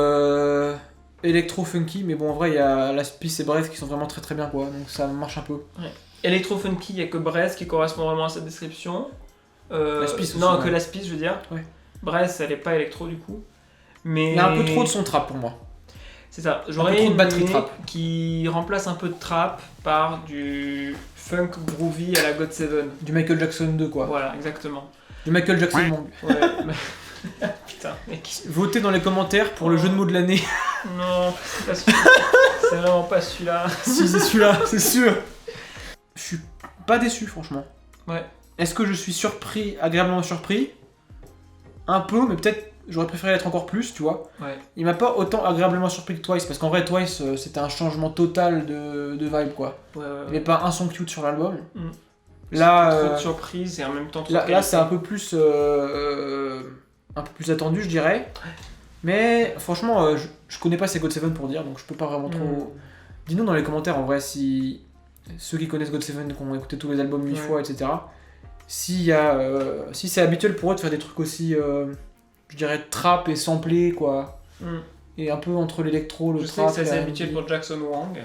électro-funky, mais bon en vrai il y a Last Piece et Breath qui sont vraiment très très bien quoi, donc ça marche un peu. Electro-funky, il n'y a que Brest qui correspond vraiment à cette description. Last Piece aussi, non, ouais. que Last Piece, je veux dire. Ouais. Brest, elle est pas électro du coup. Mais... Il y a un peu trop de son trap pour moi. C'est ça. peu J'aurais trop de aimé batterie trap. qui remplace un peu de trap par du funk groovy à la God Seven. Du Michael Jackson 2 quoi. Voilà, exactement. Du Michael Jackson monde. Ouais. Putain, mec. Votez dans les commentaires pour le jeu de mots de l'année. Non, c'est pas celui-là. C'est vraiment pas celui-là. Si c'est celui-là, c'est sûr. Je suis pas déçu franchement. Ouais. Est-ce que je suis surpris, agréablement surpris? Un peu, mais peut-être j'aurais préféré l'être encore plus, tu vois. Ouais. Il m'a pas autant agréablement surpris que Twice, parce qu'en vrai Twice c'était un changement total de vibe quoi. Ouais. Il n'y avait pas un son cute sur l'album. Mm. Là, Trop de surprises et en même temps trop de là qualité. c'est un peu plus attendu je dirais. Mais franchement je connais pas ces God7 pour dire, donc je peux pas vraiment trop... Dis-nous dans les commentaires en vrai si ceux qui connaissent God7, qui ont écouté tous les albums 8 fois, etc. Si c'est habituel pour eux de faire des trucs aussi, je dirais, trap et samplé, quoi. Et un peu entre l'électro, le Je sais trap... que ça s'est et habitué R&B. pour Jackson Wang,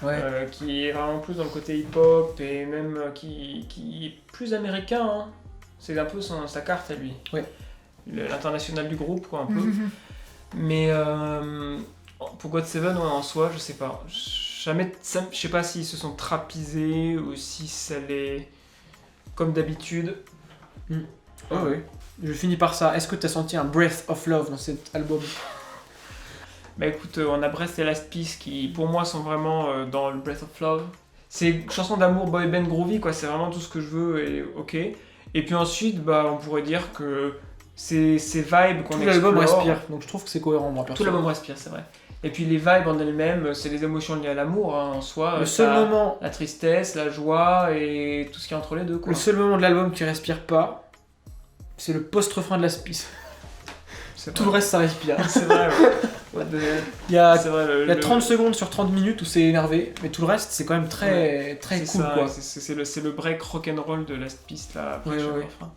Ouais. qui est vraiment plus dans le côté hip-hop et même qui est plus américain. Hein. C'est un peu sa carte à lui. Ouais. L'international du groupe, quoi, un peu. Mais pour God7, ouais, en soi, je sais pas. Je sais pas s'ils se sont trapisés ou si ça les... Comme d'habitude. Ouais. Je finis par ça. Est-ce que t'as senti un breath of love dans cet album? Bah écoute, on a Brest et Last Piece qui, pour moi, sont vraiment dans le Breath of Love. C'est une chanson d'amour boy band groovy, quoi. C'est vraiment tout ce que je veux et ok. Et puis ensuite, bah, on pourrait dire que ces vibes qu'on Tout explore... l'album respire, donc je trouve que c'est cohérent, moi, perso. Tout l'album respire, c'est vrai. Et puis les vibes en elles-mêmes, c'est les émotions liées à l'amour, hein, en soi. Le seul moment... La tristesse, la joie et tout ce qui est entre les deux, quoi. Le seul moment de l'album qui respire pas, c'est le post-refrain de Last Piece. C'est Tout le vrai. reste, ça respire. C'est vrai, ouais. Il y a, C'est vrai, il y a 30 secondes sur 30 minutes où c'est énervé, mais tout le reste, c'est quand même très, très c'est cool, ça, quoi. C'est le break rock'n'roll de Last Piece, là, après Ouais, chaque ouais. refrain.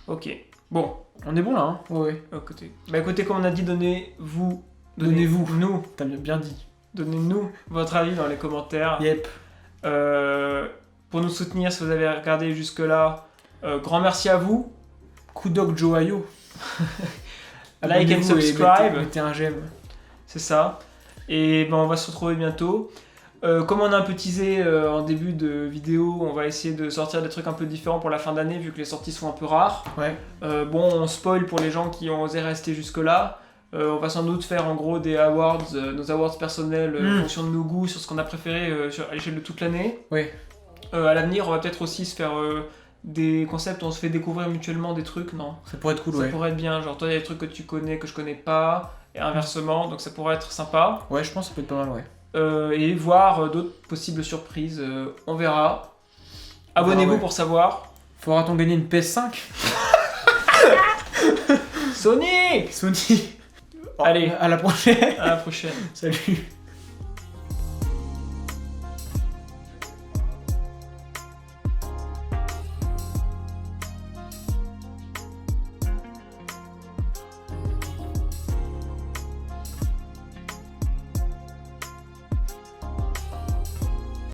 Ok, bon, On est bon, là, hein? Ouais. écoutez. Bah écoutez, comme on a dit, donnez-vous, Donnez-vous. T'as bien dit. donnez-nous votre avis dans les commentaires. Yep. Pour nous soutenir, si vous avez regardé jusque-là, grand merci à vous. Kudok Joayo. Like and Abonnez-vous et subscribe. mettez un j'aime. C'est ça. Et ben on va se retrouver bientôt. Comme on a un peu teasé en début de vidéo, on va essayer de sortir des trucs un peu différents pour la fin d'année vu que les sorties sont un peu rares. Ouais. Bon, on spoil pour les gens qui ont osé rester jusque-là. On va sans doute faire en gros des awards, nos awards personnels en fonction de nos goûts sur ce qu'on a préféré à l'échelle de toute l'année. Ouais. À l'avenir, on va peut-être aussi se faire des concepts où on se fait découvrir mutuellement des trucs, non? Ça pourrait être cool, Ça ouais. pourrait être bien, genre toi il y a des trucs que tu connais que je connais pas, et inversement, donc ça pourrait être sympa. Ouais, je pense que ça peut être pas mal, ouais. Et voir d'autres possibles surprises, on verra. Abonnez-vous ouais. pour savoir. Faudra-t-on gagner une PS5? Sonic! Sony. Allez, À la prochaine. à la prochaine. Salut.